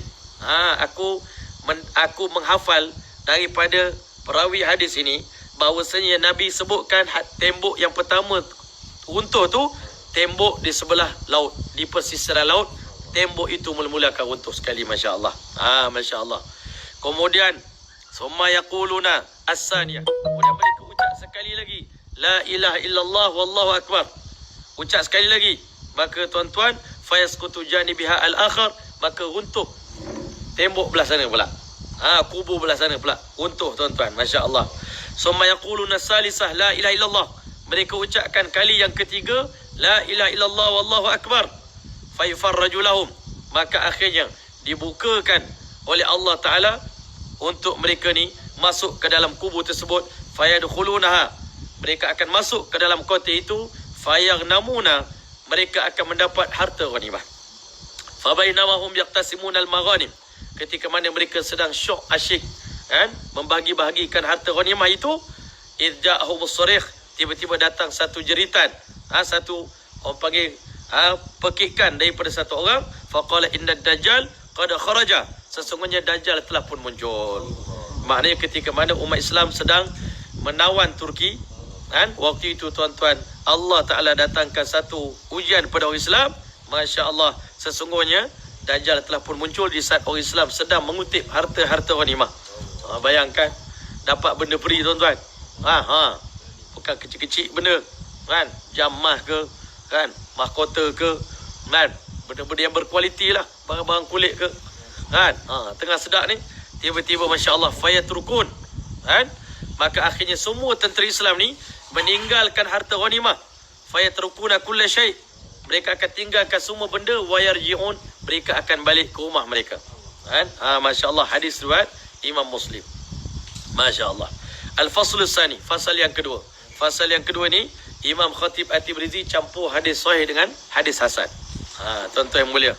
Aku menghafal daripada perawi hadis ini bahawasanya Nabi sebutkan tembok yang pertama runtuh tu, tembok di sebelah laut, di pesisiran laut. Tembok itu mula-mula akan runtuh sekali, masya-Allah. Masya-Allah. Kemudian summa yaquluna as-saniyah, kemudian mereka ucap sekali lagi la ilaha illallah wallahu akbar. Ucap sekali lagi, maka tuan-tuan, fayasqutu janibiha al-akhar, maka runtuh tembok belah sana pula. Kubur belah sana pula runtuh tuan-tuan, masya-Allah. Summa yaquluna salisah la ilaha illallah, mereka ucapkan kali yang ketiga la ilaha illallah wallahu akbar. Fayufarraju lahum, maka akhirnya dibukakan oleh Allah Ta'ala untuk mereka ni masuk ke dalam kubur tersebut. Fayadkhulunaha, mereka akan masuk ke dalam kota itu. Fayaghnamuna, mereka akan mendapat harta ghanimah. Fabainamahum yaqtasimuna al-maghanim, ketika mana mereka sedang syok asyik membagi-bahagikan harta ghanimah itu, idja'ahum as-sarikh, tiba-tiba datang satu jeritan, satu orang panggil pekikan daripada satu orang. Faqala inna dajjal qad kharaja, sesungguhnya Dajjal telah pun muncul. Maknanya ketika mana umat Islam sedang menawan Turki, waktu itu tuan-tuan, Allah Ta'ala datangkan satu ujian pada orang Islam. Masya Allah, sesungguhnya Dajjal telah pun muncul di saat orang Islam sedang mengutip harta-harta ghanimah. Bayangkan, dapat benda peri tuan-tuan. Bukan kecil-kecil benda, kan? Jamah ke, kan, mahkota ke, kan, benda-benda yang berkualiti lah, barang-barang kulit ke, kan, tengah sedap ni, tiba-tiba Masya Allah fayatrukun, kan, maka akhirnya semua tentera Islam ni meninggalkan harta ghanimah, fayatrukuna kulla syai', mereka akan tinggalkan semua benda, wayarji'un, mereka akan balik ke rumah mereka, kan. Masya Allah, hadis riwayat Imam Muslim. Masya Allah. Al-Fasl Al-Sani, fasal yang kedua. Fasal yang kedua ni Imam Khatib At-Tibrizi campur hadis sahih dengan hadis hasan. Tuan-tuan yang mulia.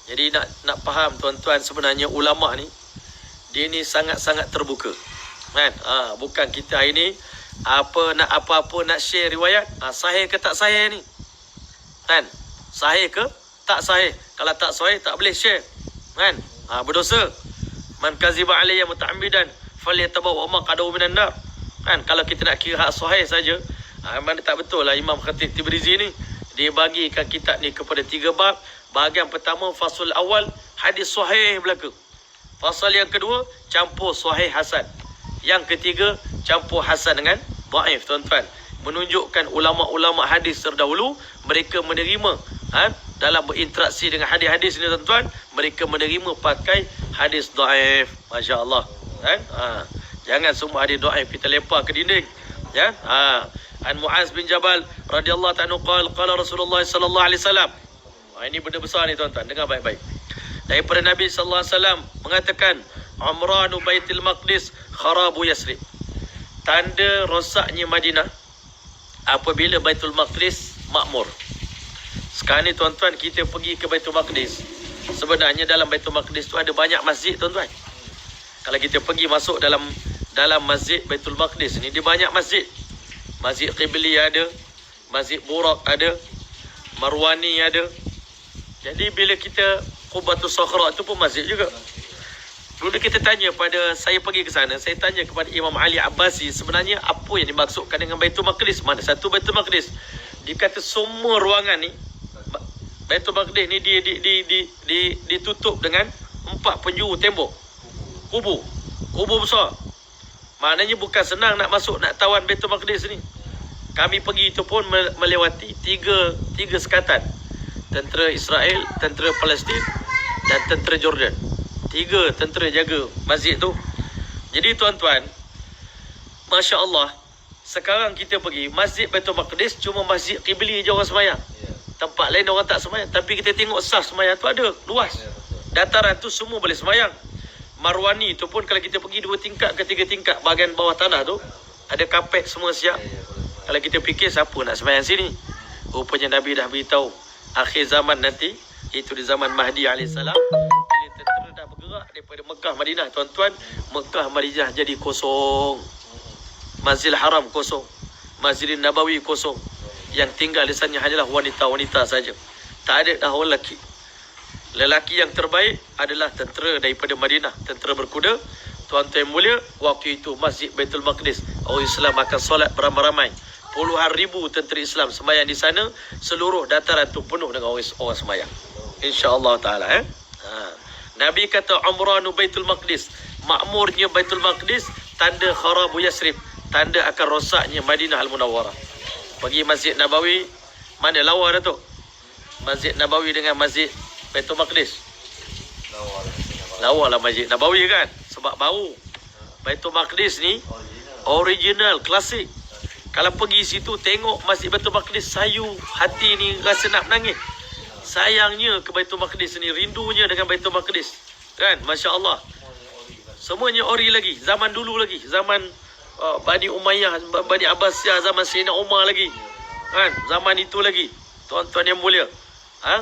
Jadi nak faham tuan-tuan, sebenarnya ulama ni dia ni sangat-sangat terbuka. Kan? Bukan kita hari ni apa-apa nak share riwayat, sahih ke tak sahih ni. Kan? Sahih ke tak sahih? Kalau tak sahih tak boleh share. Kan? Berdosa. Man kaziba alayya muta'ammidan falyatabawa maq'adahu minan nar. Kan, kalau kita nak kira hak sahih saja, mana tak betul lah Imam Khatib Tibrizi ni. Dia bagikan kitab ni kepada 3 bab. Bahagian pertama, fasul awal, hadis sahih belaka. Fasal yang kedua, campur sahih hasan. Yang ketiga, campur hasan dengan dhaif, tuan-tuan. Menunjukkan ulama-ulama hadis terdahulu, mereka menerima, dalam berinteraksi dengan hadis-hadis ni, tuan-tuan, mereka menerima pakai hadis dhaif. Masya Allah. Kan? Jangan semua hadis dhaif kita lempar ke dinding. Ya? An Muaz bin Jabal radhiyallahu ta'ala qala Rasulullah sallallahu alaihi wasallam. Ini benda besar ni, tuan-tuan, dengar baik-baik. Daripada Nabi sallallahu alaihi wasallam mengatakan, Umranu Baitul Maqdis kharabu Yasrib. Tanda rosaknya Madinah apabila Baitul Maqdis makmur. Sekarang ni, tuan-tuan, kita pergi ke Baitul Maqdis. Sebenarnya dalam Baitul Maqdis tu ada banyak masjid, tuan-tuan. Kalau kita pergi masuk dalam masjid Baitul Maqdis ni, dia banyak masjid. Masjid Qibli ada, Masjid Burak ada, Marwani ada. Jadi bila kita Qubatus Sakhra tu pun masjid juga. Dulu kita tanya saya pergi ke sana, saya tanya kepada Imam Ali Abbasi, sebenarnya apa yang dimaksudkan dengan Baitul Maqdis? Mana satu Baitul Maqdis? Dia kata semua ruangan ni, Baitul Maqdis ni ditutup dengan 4 penjuru tembok. Kubur besar. Maknanya bukan senang nak masuk, nak tawan Baitul Maqdis ni. Kami pergi itu pun melewati tiga sekatan. Tentera Israel, tentera Palestin dan tentera Jordan. 3 tentera jaga masjid tu. Jadi tuan-tuan, Masya Allah, sekarang kita pergi Masjid Baitul Maqdis, cuma Masjid Qibli je orang semayang. Tempat lain orang tak semayang. Tapi kita tengok saf semayang tu ada, luas. Dataran tu semua boleh semayang. Marwani tu pun kalau kita pergi 2 tingkat ke 3 tingkat, bahagian bawah tanah tu ada kapet semua siap. Kalau kita fikir siapa nak sembahyang sini, rupanya Nabi dah beritahu akhir zaman nanti, itu di zaman Mahdi AS, bila tentera dah bergerak daripada Mekah Madinah, tuan-tuan, Mekah Madinah jadi kosong, Masjidil Haram kosong, Masjidil Nabawi kosong. Yang tinggal di sana hanyalah wanita-wanita saja. Tak ada dah orang lelaki. Lelaki yang terbaik adalah tentera daripada Madinah, tentera berkuda. Tuan-tuan yang mulia, waktu itu Masjid Baitul Maqdis, orang Islam akan solat beramai-ramai. Puluhan ribu tentera Islam sembahyang di sana. Seluruh dataran itu penuh dengan orang sembahyang, insya-Allah taala. Nabi kata Umranu Baitul Maqdis, makmurnya Baitul Maqdis, tanda kharabu Yasrib, tanda akan rosaknya Madinah Al-Munawwarah. Pergi Masjid Nabawi, mana lawa dah tu? Masjid Nabawi dengan Masjid Baitul Maqdis. Lawa lah Masjid Nabawi kan, sebab bau. Baitul Maqdis ni original, klasik. Kalau pergi situ tengok Masjid Baitul Maqdis, sayu hati ni, rasa nak menangis. Sayangnya ke Baitul Maqdis ni, rindunya dengan Baitul Maqdis. Kan, Masya Allah. Semuanya ori lagi, zaman dulu lagi, zaman Bani Umayyah, Bani Abbasiyah, zaman Sayyidina Umar lagi. Kan, zaman itu lagi. Tuan-tuan yang mulia,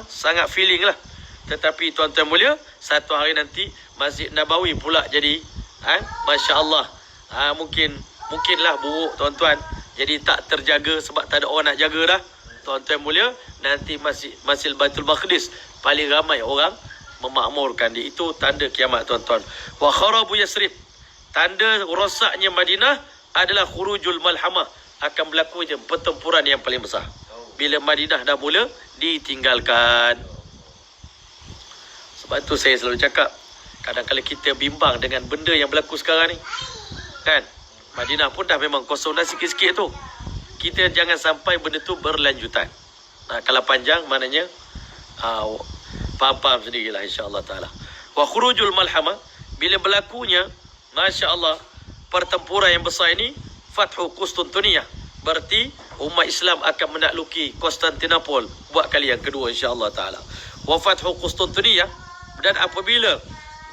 sangat feeling lah. Tetapi tuan-tuan mulia, satu hari nanti Masjid Nabawi pula jadi, Masya Allah, mungkinlah buruk, tuan-tuan. Jadi tak terjaga sebab tak ada orang nak jaga dah. Tuan-tuan mulia, nanti Masjid Baitul Maqdis paling ramai orang memakmurkan dia. Itu tanda kiamat, tuan-tuan. Wa kharabu Yasrib, tanda rosaknya Madinah adalah khurujul malhamah, akan berlakunya pertempuran yang paling besar bila Madinah dah mula ditinggalkan. Sebab tu saya selalu cakap, kadang-kadang kita bimbang dengan benda yang berlaku sekarang ni. Kan? Madinah pun dah memang kosong dah sikit-sikit tu. Kita jangan sampai benda tu berlanjutan. Kalau panjang maknanya faham-faham sendirilah insya-Allah taala. Wa khurujul malhamah, bila berlakunya masya-Allah pertempuran yang besar ini, Fathu Konstantiniyah, berarti umat Islam akan menakluki Konstantinopel buat kali yang kedua insya-Allah taala. Wa Fathu Konstantiniyah, dan apabila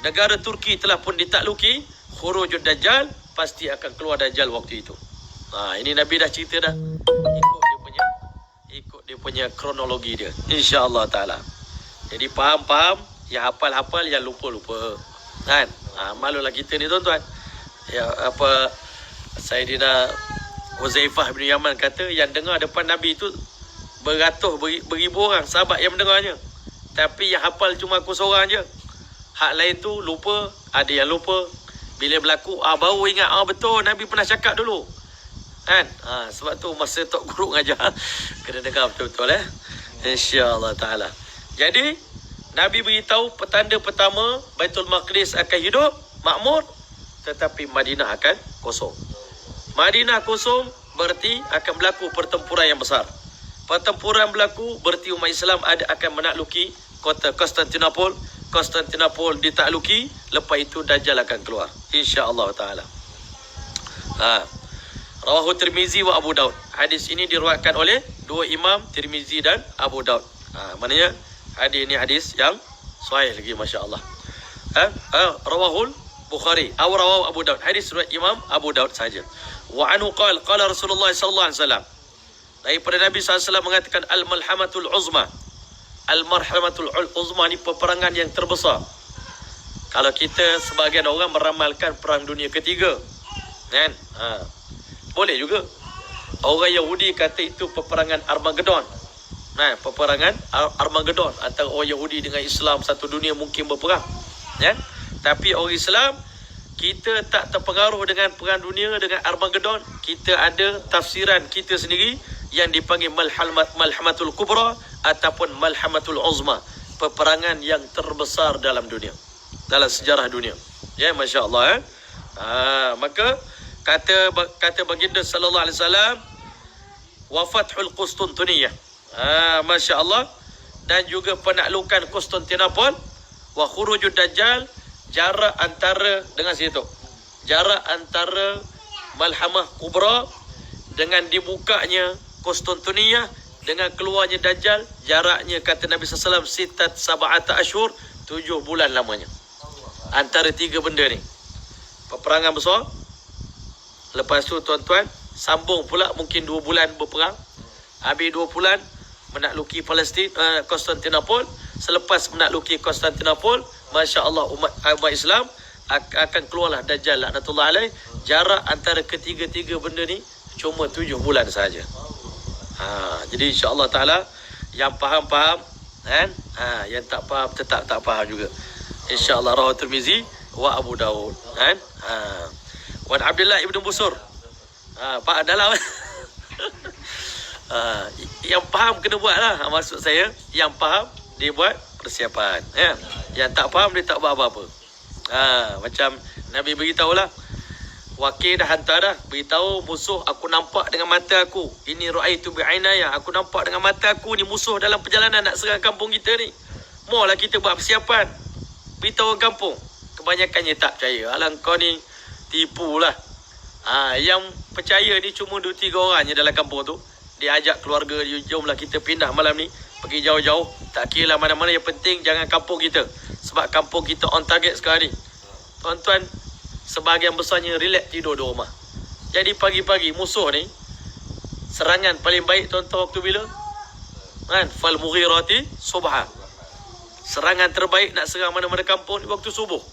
negara Turki telah pun ditakluki, khurujud dajjal, pasti akan keluar dajjal waktu itu. Ini Nabi dah cerita dah. Ikut dia punya kronologi dia insya-Allah taala. Jadi faham-faham, yang hafal-hafal, yang lupa-lupa. Kan? Malulah kita ni tuan-tuan. Ya, apa Sayyidina Huzaifah bin Yaman kata, yang dengar depan Nabi itu beratus beribu orang sahabat yang mendengarnya. Tapi yang hafal cuma aku seorang je. Hak lain tu lupa, ada yang lupa. Bila berlaku, baru ingat, betul Nabi pernah cakap dulu. Kan? Sebab tu masa Tok Guru ngajar, kena dengar betul-betul insya-Allah taala. Jadi Nabi beritahu petanda pertama, Baitul Maqdis akan hidup makmur, tetapi Madinah akan kosong. Madinah kosong berarti akan berlaku pertempuran yang besar. Pertempuran berlaku berarti umat Islam akan menakluki kota Konstantinopel. Konstantinopel ditakluki, lepas itu Dajjal akan keluar insya-Allah taala. Rawahu Tirmizi wa Abu Daud. Hadis ini diriwayatkan oleh dua imam, Tirmizi dan Abu Daud. Maknanya hadis ini hadis yang sahih lagi, masya-Allah. Rawahul Bukhari atau rawahu Abu Daud. Hadis riwayat Imam Abu Daud saja. Wa anhu qala Rasulullah sallallahu alaihi wasallam. Daripada Nabi sallallahu alaihi wasallam mengatakan, al-malhamatul uzma. Al-marhamatul uzma ni peperangan yang terbesar. Kalau kita sebahagian orang meramalkan perang dunia ketiga, kan? Boleh juga. Orang Yahudi kata itu peperangan Armageddon. Peperangan Armageddon antara orang Yahudi dengan Islam, satu dunia mungkin berperang. Tapi orang Islam, kita tak terpengaruh dengan perang dunia, dengan Armageddon. Kita ada tafsiran kita sendiri yang dipanggil Malhamatul Kubra ataupun Malhamatul Uzma, peperangan yang terbesar dalam dunia, dalam sejarah dunia. Ya, masya-Allah. Maka kata baginda sallallahu alaihi wasallam, wa fathul Konstantiniyah, masya-Allah, dan juga penaklukan Konstantinopel, wa khurujud dajjal, jarak antara dengan situ, jarak antara Malhamah Kubra dengan dibukanya Konstantiniyah dengan keluarnya dajjal, jaraknya kata Nabi sallallahu alaihi wasallam sitat sab'ata asyhur, 7 bulan lamanya. Antara tiga benda ni, peperangan besar. Lepas tu tuan-tuan, sambung pula mungkin 2 bulan berperang. Habis 2 bulan menakluki Palestin, Konstantinopel. Selepas menakluki Konstantinopel, masya-Allah, umat Islam akan keluarlah Dajjal laknatullah alaih. Jarak antara ketiga-tiga benda ni cuma 7 bulan saja. Jadi insya-Allah taala, yang faham-faham, kan? Yang tak faham tetap tak faham juga. Insya-Allah. Rawahu Tirmizi wa Abu Daud, kan? Wan Abdullah ibn Busur. Pak dalam. Yang faham kena buat lah. Maksud saya, yang faham dia buat persiapan. Yang tak faham dia tak buat apa-apa. Macam Nabi beritahu lah, wakil dah hantar dah, beritahu musuh aku nampak dengan mata aku. Ini ra'aitu bi'ainaya, aku nampak dengan mata aku ni musuh dalam perjalanan nak serang kampung kita ni. Maulah kita buat persiapan. Beritahu orang kampung. Kebanyakannya tak percaya. Alah kau ni tipu lah. Yang percaya ni cuma 2-3 orang je dalam kampung tu. Dia ajak keluarga dia, jomlah kita pindah malam ni, pergi jauh-jauh. Tak kira lah mana-mana, yang penting jangan kampung kita. Sebab kampung kita on target sekarang ni. Tuan-tuan, sebahagian besarnya relax tidur di rumah. Jadi pagi-pagi musuh ni, serangan paling baik tuan-tuan waktu bila? Fal mughirati subha. Serangan terbaik nak serang mana-mana kampung ni waktu subuh.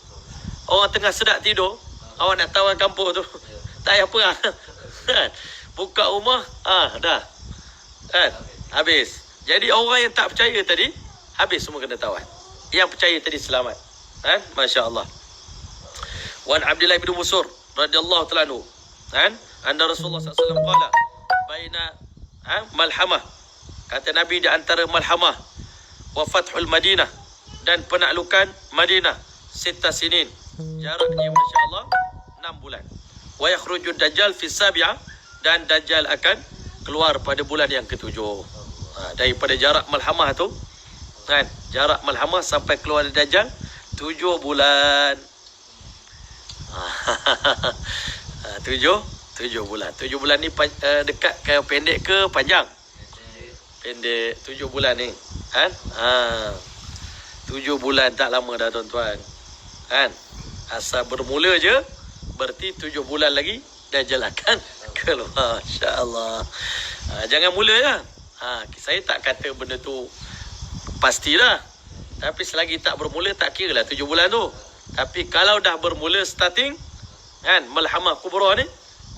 Orang tengah sedap tidur, awak nak tawan kampung tu, tak payah perang. Buka rumah, dah. Kan? Habis. Jadi orang yang tak percaya tadi, habis semua kena tawan. Yang percaya tadi selamat. Masya Allah. Wan Abdullah bin Busur radhiyallahu ta'ala anhu, anna Rasulullah SAW qala baina malhamah, kata Nabi, di antara malhamah wa fathul Madinah, dan penaklukan Madinah, 6 sinin, jaraknya masya Allah 6 bulan. Wa yakhrujud dajjal fi sabi'ah, dan dajjal akan keluar pada bulan yang ke-7. Daripada jarak malhamah tu kan, jarak malhamah sampai keluar Dajjal 7 bulan. 7 bulan. 7 bulan ni dekat ke pendek ke panjang? Pendek. 7 bulan ni kan? 7 bulan tak lama dah tuan-tuan kan. Asal bermula je berarti 7 bulan lagi Dajjal akan keluar, insya-Allah. Jangan mula ya. Saya tak kata benda tu pastilah, tapi selagi tak bermula tak kira lah 7 bulan tu. Tapi kalau dah bermula starting kan, malhamah kubra ni,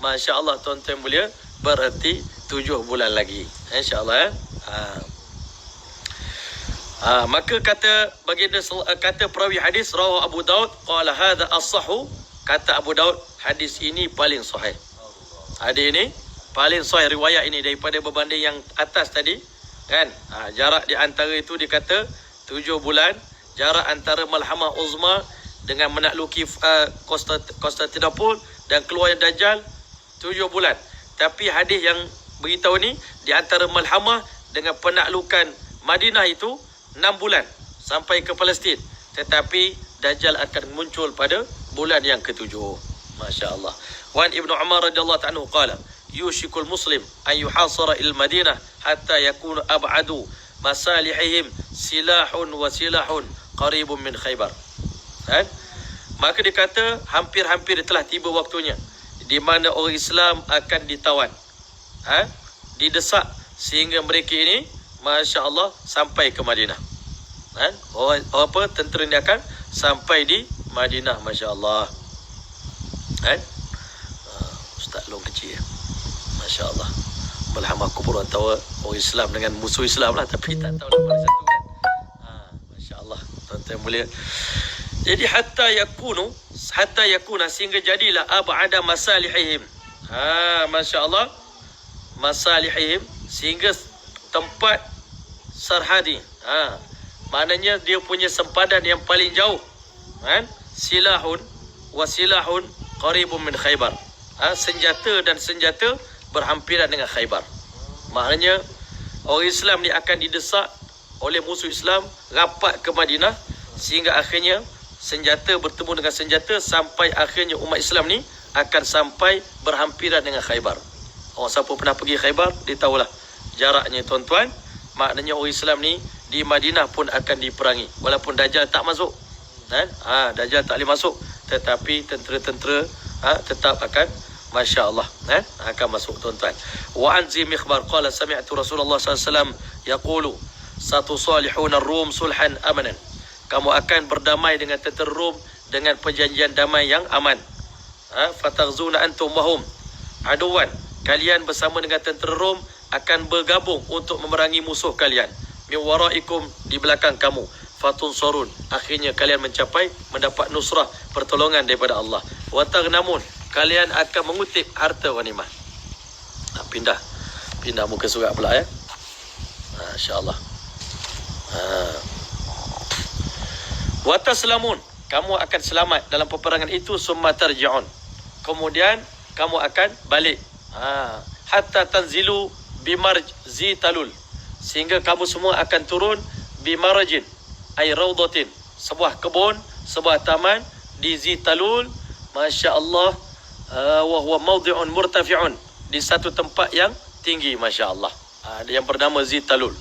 masya-Allah tuan-tuan mulia, berarti 7 bulan lagi, insya-Allah. Maka kata baginda, kata perawi hadis rawahu Abu Daud qala hadza as-sahhu, kata Abu Daud hadis ini paling sahih. Hadis ini paling sahih, riwayat ini daripada berbanding yang atas tadi kan. Jarak di antara itu dikata 7 bulan, jarak antara malhamah uzma dengan menakluki Konstantinopel dan keluar Dajjal 7 bulan. Tapi hadis yang beritahu ni di antara malhamah dengan penaklukan Madinah itu 6 bulan sampai ke Palestin. Tetapi Dajjal akan muncul pada bulan yang ke-7. Masya-Allah. Wan Ibnu Umar radhiyallahu anhu qala yushikul muslim an yuhasara il Madinah hatta yakunu ab'adu masalihihim silahun wa silahun qaribun min Khaybar. Kan? Maka dikata hampir-hampir telah tiba waktunya di mana orang Islam akan ditawan. Didesak sehingga mereka ini masya-Allah sampai ke Madinah. Orang tentera ni akan sampai di Madinah, masya-Allah. Ustaz Long kecil, masya-Allah. Malhamah kubra antara orang Islam dengan musuh Islam lah, tapi tak tahu nak mana satu kan. Masya-Allah, tuan-tuan mulia. Jadi hatta yakuna sehingga jadilah ab'ada masalihihim. Masya-Allah, masalihihim sehingga tempat sarhadi. Maknanya dia punya sempadan yang paling jauh. Silahun wa silahun qaribun min Khaybar. Senjata dan senjata berhampiran dengan Khaybar. Maknanya orang Islam ni akan didesak oleh musuh Islam rapat ke Madinah sehingga akhirnya senjata bertemu dengan senjata sampai akhirnya umat Islam ni akan sampai berhampiran dengan Khaybar. Orang siapa pernah pergi Khaybar dia tahulah jaraknya tuan-tuan. Maknanya orang Islam ni di Madinah pun akan diperangi walaupun Dajjal tak masuk. Dajjal tak boleh masuk, tetapi tentera-tentera tetap akan masya-Allah akan masuk tuan-tuan. Wa an Zi Mikhbar qala sami'tu Rasulullah sallallahu alaihi wasallam yaqulu satusalihuna ar-rum sulhan amanan. Kamu akan berdamai dengan tentera Rom dengan perjanjian damai yang aman. Fataghzuna antum wahum aduwan. Kalian bersama dengan tentera Rom akan bergabung untuk memerangi musuh kalian. Min waraikum, di belakang kamu. Fatunsurun, akhirnya kalian mendapat nusrah, pertolongan daripada Allah. Wa taghnamun, kalian akan mengutip harta ghanimah. Pindah muka surat pula ya. Masya-Allah. Wa taslamun, kamu akan selamat dalam peperangan itu. Summa tarji'un, kemudian kamu akan balik. Hatta tanzilu bimarji talul, sehingga kamu semua akan turun bimarjin ay raudatin, sebuah kebun, sebuah taman di Zitalul, masya-Allah. Wa huwa mawdi'un murtafi'un, di satu tempat yang tinggi, masya-Allah. Yang bernama Zitalul.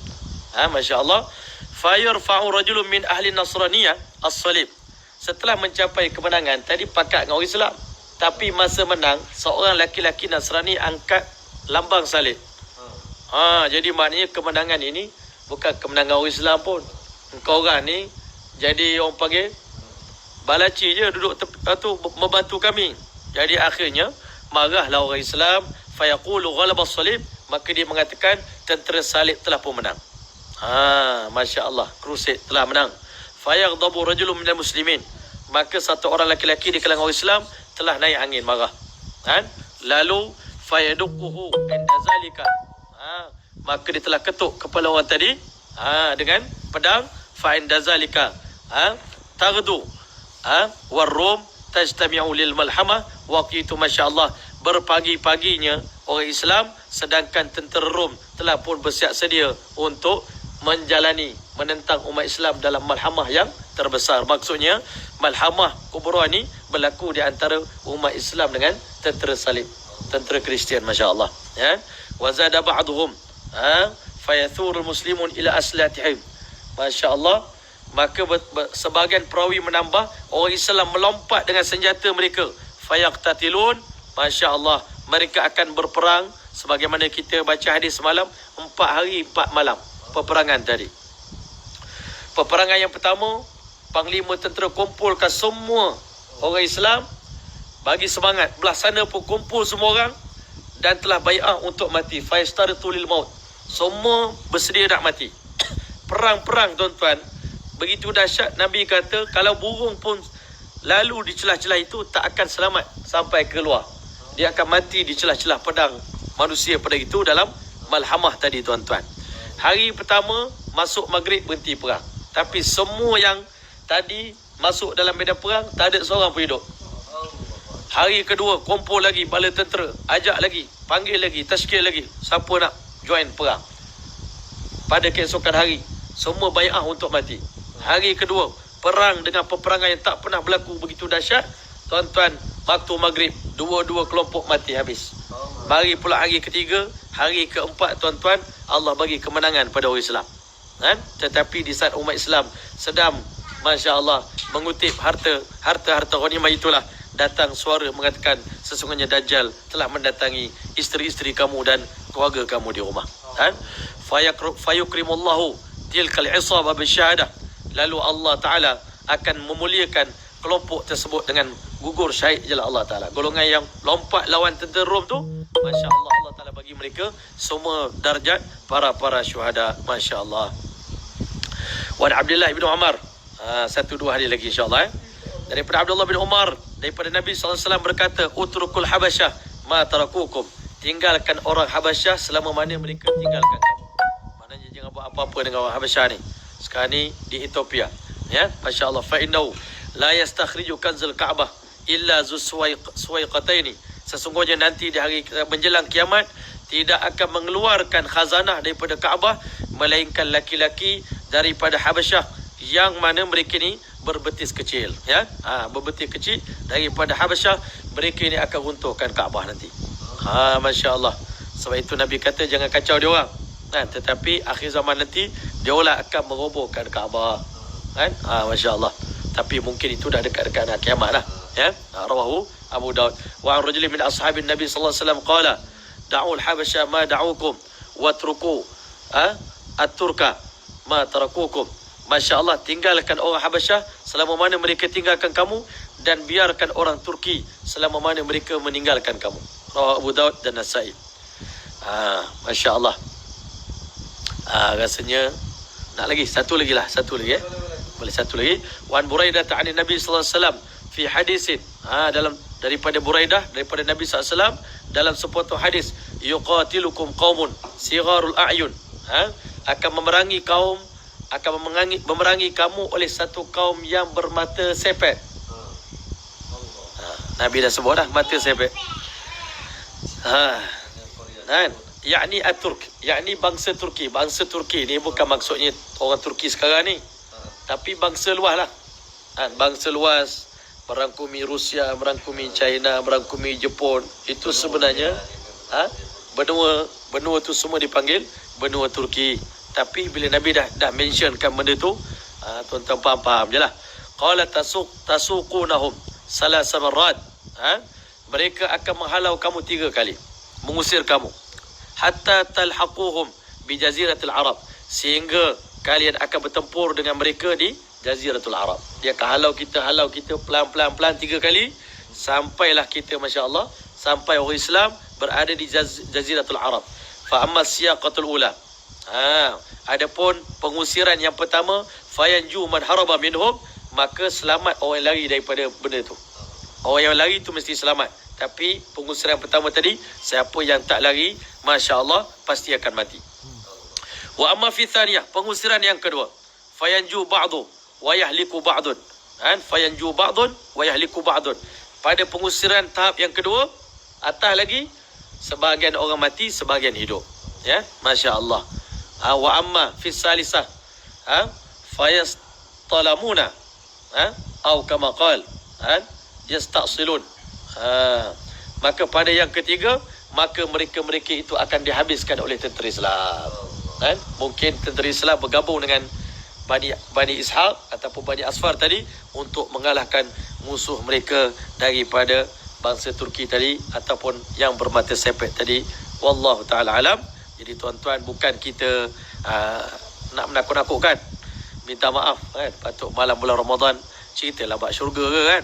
Masya-Allah. Fayarfa'u rajulun min ahli Nasraniyah as-salib. Setelah mencapai kemenangan, tadi pakat dengan orang Islam, tapi masa menang, seorang laki-laki Nasrani angkat lambang salib. Jadi maknanya kemenangan ini bukan kemenangan orang Islam pun. Engkau orang ni jadi orang panggil balaci je, duduk tu membantu kami. Jadi akhirnya marahlah orang Islam. Fayaqulu ghalaba as-salib, maka dia mengatakan tentera salib telah pun menang. Masya-Allah, crusade telah menang. Fayaghdabu rajulun minal muslimin, maka satu orang laki-laki di kalangan orang Islam telah naik angin marah. Lalu fayaduquhu inda zalika, maka dia telah ketuk kepala orang tadi dengan pedang. Fa inda zalika taghdu war rum tajtami'u lil malhamah. Waktu itu masya-Allah berpagi-paginya orang Islam, sedangkan tentera Rom telah pun bersiap sedia untuk menentang umat Islam dalam malhamah yang terbesar. Maksudnya malhamah kubra ni berlaku di antara umat Islam dengan tentera salib, tentera Kristian, masya-Allah, ya. Wa zada ba'dhum fayathurul muslimun ila aslatihim, masya-Allah. Maka sebahagian perawi menambah, orang Islam melompat dengan senjata mereka, fayaqtatilun, masya-Allah, mereka akan berperang sebagaimana kita baca hadis semalam, 4 hari 4 malam peperangan tadi. Peperangan yang pertama, panglima tentera kumpulkan semua orang Islam, bagi semangat, belah sana pun kumpul semua orang dan telah bai'ah untuk mati. Fayastartu lil maut, semua bersedia nak mati. Perang-perang tuan-tuan begitu dahsyat, Nabi kata kalau burung pun lalu di celah-celah itu tak akan selamat sampai keluar. Dia akan mati di celah-celah pedang manusia pada itu dalam malhamah tadi tuan-tuan. Hari pertama masuk maghrib berhenti perang. Tapi semua yang tadi masuk dalam medan perang tak ada seorang pun hidup. Hari kedua kumpul lagi bala tentera, ajak lagi, panggil lagi, tashkil lagi, siapa nak join perang. Pada keesokan hari semua bai'ah untuk mati. Hari kedua perang dengan peperangan yang tak pernah berlaku begitu dahsyat, tuan-tuan, waktu maghrib dua-dua kelompok mati habis. Mari pula hari ketiga, hari keempat tuan-tuan, Allah bagi kemenangan pada orang Islam. Tetapi di saat umat Islam sedang, masya-Allah, mengutip harta ghanimah, itulah datang suara mengatakan sesungguhnya Dajjal telah mendatangi isteri-isteri kamu dan keluarga kamu di rumah. Fayukrimullahu tilkal isabah bisyahadah, lalu Allah Ta'ala akan memuliakan kelompok tersebut dengan gugur syahid je Allah Ta'ala. Golongan yang lompat lawan tentera Rom tu, masya Allah, Allah Ta'ala bagi mereka semua darjat para syuhada, masya Allah. Wan Abdullah bin Umar, 1-2 hari lagi insya-Allah. Daripada Abdullah bin Umar, daripada Nabi SAW berkata, utrukul Habasyah ma tarakukum, tinggalkan orang Habasyah selama mana mereka tinggalkan kamu. Maknanya jangan buat apa-apa dengan orang Habasyah ni. Sekarang ni di Ethiopia, ya, masya-Allah. Fa innahu la yastakhriju kanzul Ka'bah illa zu suwaiqataini, sesungguhnya nanti di hari menjelang kiamat tidak akan mengeluarkan khazanah daripada Kaabah melainkan laki-laki daripada Habasyah yang mana mereka ni berbetis kecil, ya. Berbetis kecil daripada Habasyah, mereka ni akan runtuhkan Kaabah nanti. Masya-Allah. Sebab itu Nabi kata jangan kacau dia orang. Tetapi akhir zaman nanti dia orang akan merobohkan Kaabah. Masya-Allah. Tapi mungkin itu dah dekat-dekat nak kiamat lah, ya. Rawahu Abu Daud. Wa an rajulin min ashabin Nabi sallallahu alaihi wasallam qala da'ul habasya ma da'ukum watruku at-turka ma tarakukum. Masya-Allah, tinggalkan orang Habasyah selama mana mereka tinggalkan kamu, dan biarkan orang Turki selama mana mereka meninggalkan kamu. Rawahu Abu Daud dan Nasa'i. Masya-Allah. Rasanya nak lagi satu lagi, ya. Boleh satu lagi. Wan Buraidah ta'ani Nabi sallallahu alaihi wasallam fi hadisin, dalam daripada Buraidah daripada Nabi sallallahu alaihi wasallam dalam sepotong hadis, yuqatilukum qaumun sigharul a'yun, akan memerangi kamu oleh satu kaum yang bermata sepet. Nabi dah sebut dah mata sepet. Yakni at-Turk, yakni bangsa Turki. Bangsa Turki ni bukan maksudnya orang Turki sekarang ni, tapi bangsa luas lah. Bangsa luas merangkumi Rusia, merangkumi China, merangkumi Jepun. Itu sebenarnya benua tu semua dipanggil benua Turki. Tapi bila Nabi dah mentionkan benda tu, tuan-tuan faham je lah. Qala tasuqunahum salasa marrat, mereka akan menghalau kamu 3 kali, mengusir kamu, hatta talhaquhum bi jaziratil Arab, sehingga kalian akan bertempur dengan mereka di Jaziratul Arab. Dia akan halau kita pelan-pelan 3 kali, sampailah kita, masya-Allah, sampai orang Islam berada di Jaziratul Arab. Fa amma siyaqatul ula, adapun pengusiran yang pertama, fayanju man haraba minhum, maka selamat orang yang lari daripada benda tu. Orang yang lari tu mesti selamat. Tapi pengusiran pertama tadi, siapa yang tak lari, masya-Allah, pasti akan mati. Wa amma fi thaniyah, pengusiran yang kedua, fayanju ba'du wa yahliku ba'dun. Fayanju ba'dun wa yahliku ba'dun. Pada pengusiran tahap yang kedua, atas lagi, sebahagian orang mati, sebahagian hidup. Ya, masya-Allah. Wa amma fi salisah fayastalamuna atau kama qala yasta'silun. Maka pada yang ketiga, maka mereka-mereka itu akan dihabiskan oleh tentera Islam. Mungkin tentera Islam bergabung dengan Bani Ishaq ataupun Bani Asfar tadi untuk mengalahkan musuh mereka daripada bangsa Turki tadi ataupun yang bermata sepet tadi. Wallahu ta'ala alam. Jadi tuan-tuan, bukan kita nak menakut-nakutkan, minta maaf kan. Patut malam bulan Ramadan ceritalah bab syurga ke kan,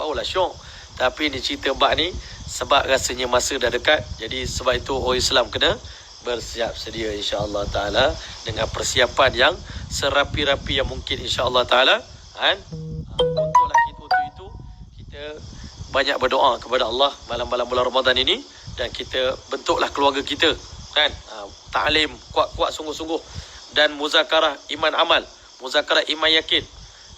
barulah syok. Tapi ni cerita bab ni sebab rasanya masa dah dekat. Jadi sebab itu orang Islam kena bersiap sedia insya-Allah taala dengan persiapan yang serapi-rapi yang mungkin insya-Allah taala kan. Untuklah kita itu kita banyak berdoa kepada Allah malam-malam bulan Ramadan ini, dan kita bentuklah keluarga kita kan, ta'lim kuat-kuat sungguh-sungguh, dan muzakarah iman amal, muzakarah iman yakin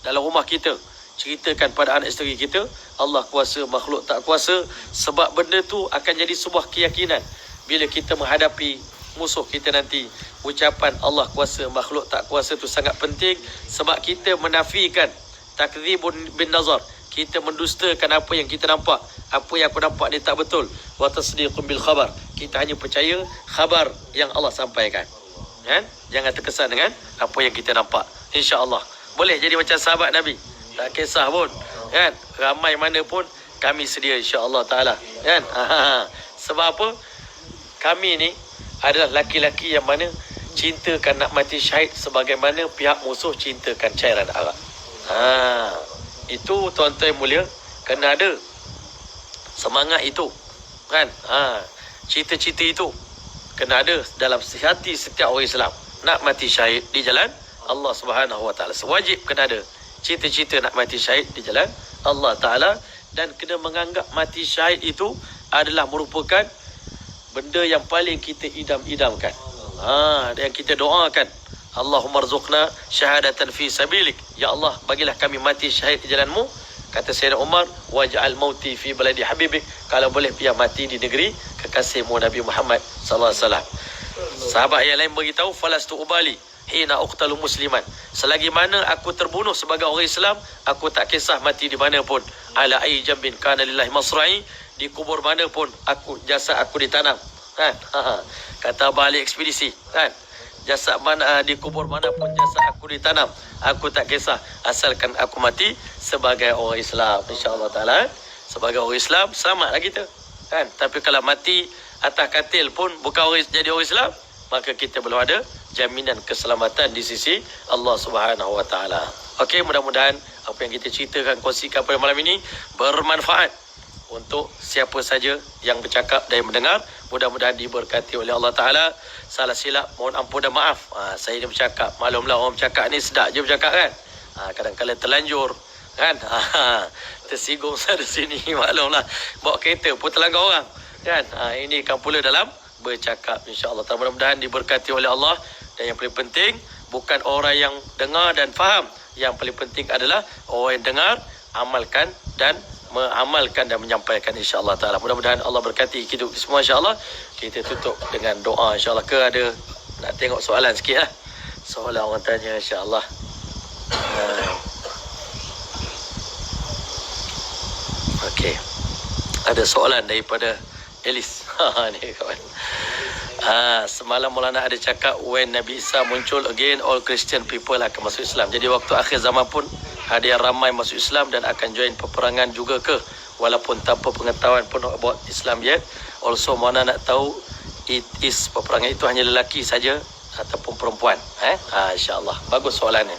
dalam rumah kita. Ceritakan pada anak isteri kita Allah kuasa, makhluk tak kuasa, sebab benda tu akan jadi sebuah keyakinan bila kita menghadapi musuh kita nanti. Ucapan Allah kuasa, makhluk tak kuasa tu sangat penting, sebab kita menafikan takdzibun bin nazar, kita mendustakan apa yang kita nampak. Apa yang aku nampak ni tak betul. Wa tasdiqun bil khabar, kita hanya percaya khabar yang Allah sampaikan kan? Jangan terkesan dengan apa yang kita nampak. InsyaAllah boleh jadi macam sahabat Nabi, tak kisah pun kan, ramai mana pun kami sedia insya-Allah taala kan. Sebab apa? Kami ni adalah laki-laki yang mana cintakan nak mati syahid sebagaimana pihak musuh cintakan cairan arak. Itu tuan-tuan mulia, kena ada semangat itu kan. Cita-cita itu kena ada dalam hati setiap orang Islam, nak mati syahid di jalan Allah Subhanahu Wa Taala. Wajib kena ada cita-cita nak mati syahid di jalan Allah Taala, dan kena menganggap mati syahid itu adalah merupakan benda yang paling kita idam-idamkan. Dan kita doakan, Allahumma rzuqna syahadatan fi sabilik, ya Allah bagilah kami mati syahid di jalanmu. Kata Sayyidina Umar, waj'al mauti fi baladi habibik, kalau boleh biar mati di negeri kekasihmu Nabi Muhammad sallallahu alaihi wasallam. Sahabat yang lain beritahu, falastu ubali hina uqtalu musliman, selagi mana aku terbunuh sebagai orang Islam, aku tak kisah mati di mana pun. Ala ai jambin kana lillahi masra'i, di kubur mana pun aku, jasad aku ditanam kan. Kata balik ekspedisi kan, jasad mana di kubur mana pun jasad aku ditanam, aku tak kisah asalkan aku mati sebagai orang Islam insya-Allah taala. Sebagai orang Islam selamatlah kita kan. Tapi kalau mati atas katil pun bukan orang, jadi orang Islam, maka kita belum ada jaminan keselamatan di sisi Allah Subhanahu Wa Taala. Okey, mudah-mudahan apa yang kita ceritakan, kongsikan pada malam ini bermanfaat untuk siapa saja yang bercakap dan mendengar. Mudah-mudahan diberkati oleh Allah Ta'ala. Salah silap, mohon ampun dan maaf. Saya ni bercakap, maklumlah orang bercakap ni sedap je bercakap kan. Kadang-kadang terlanjur kan. Tersinggung sana sini, maklumlah. Bawa kereta pun terlanggar orang kan. Ini kan pula dalam bercakap insya-Allah. Mudah-mudahan diberkati oleh Allah. Dan yang paling penting, bukan orang yang dengar dan faham. Yang paling penting adalah orang yang dengar, amalkan dan mengamalkan dan menyampaikan insya-Allah taala. Mudah-mudahan Allah berkati hidup semua insya-Allah. Kita tutup dengan doa insya-Allah. Ke ada nak tengok soalan sikit lah. Soalan orang tanya insya-Allah. Okey. Ada soalan daripada Elis. Ni kawan. Semalam Maulana ada cakap when Nabi Isa muncul again, all Christian people akan masuk Islam. Jadi waktu akhir zaman pun ada yang ramai masuk Islam dan akan join peperangan juga ke, walaupun tanpa pengetahuan pun about Islam yet. Also mana nak tahu it is peperangan itu hanya lelaki saja ataupun perempuan. InsyaAllah. Bagus soalannya.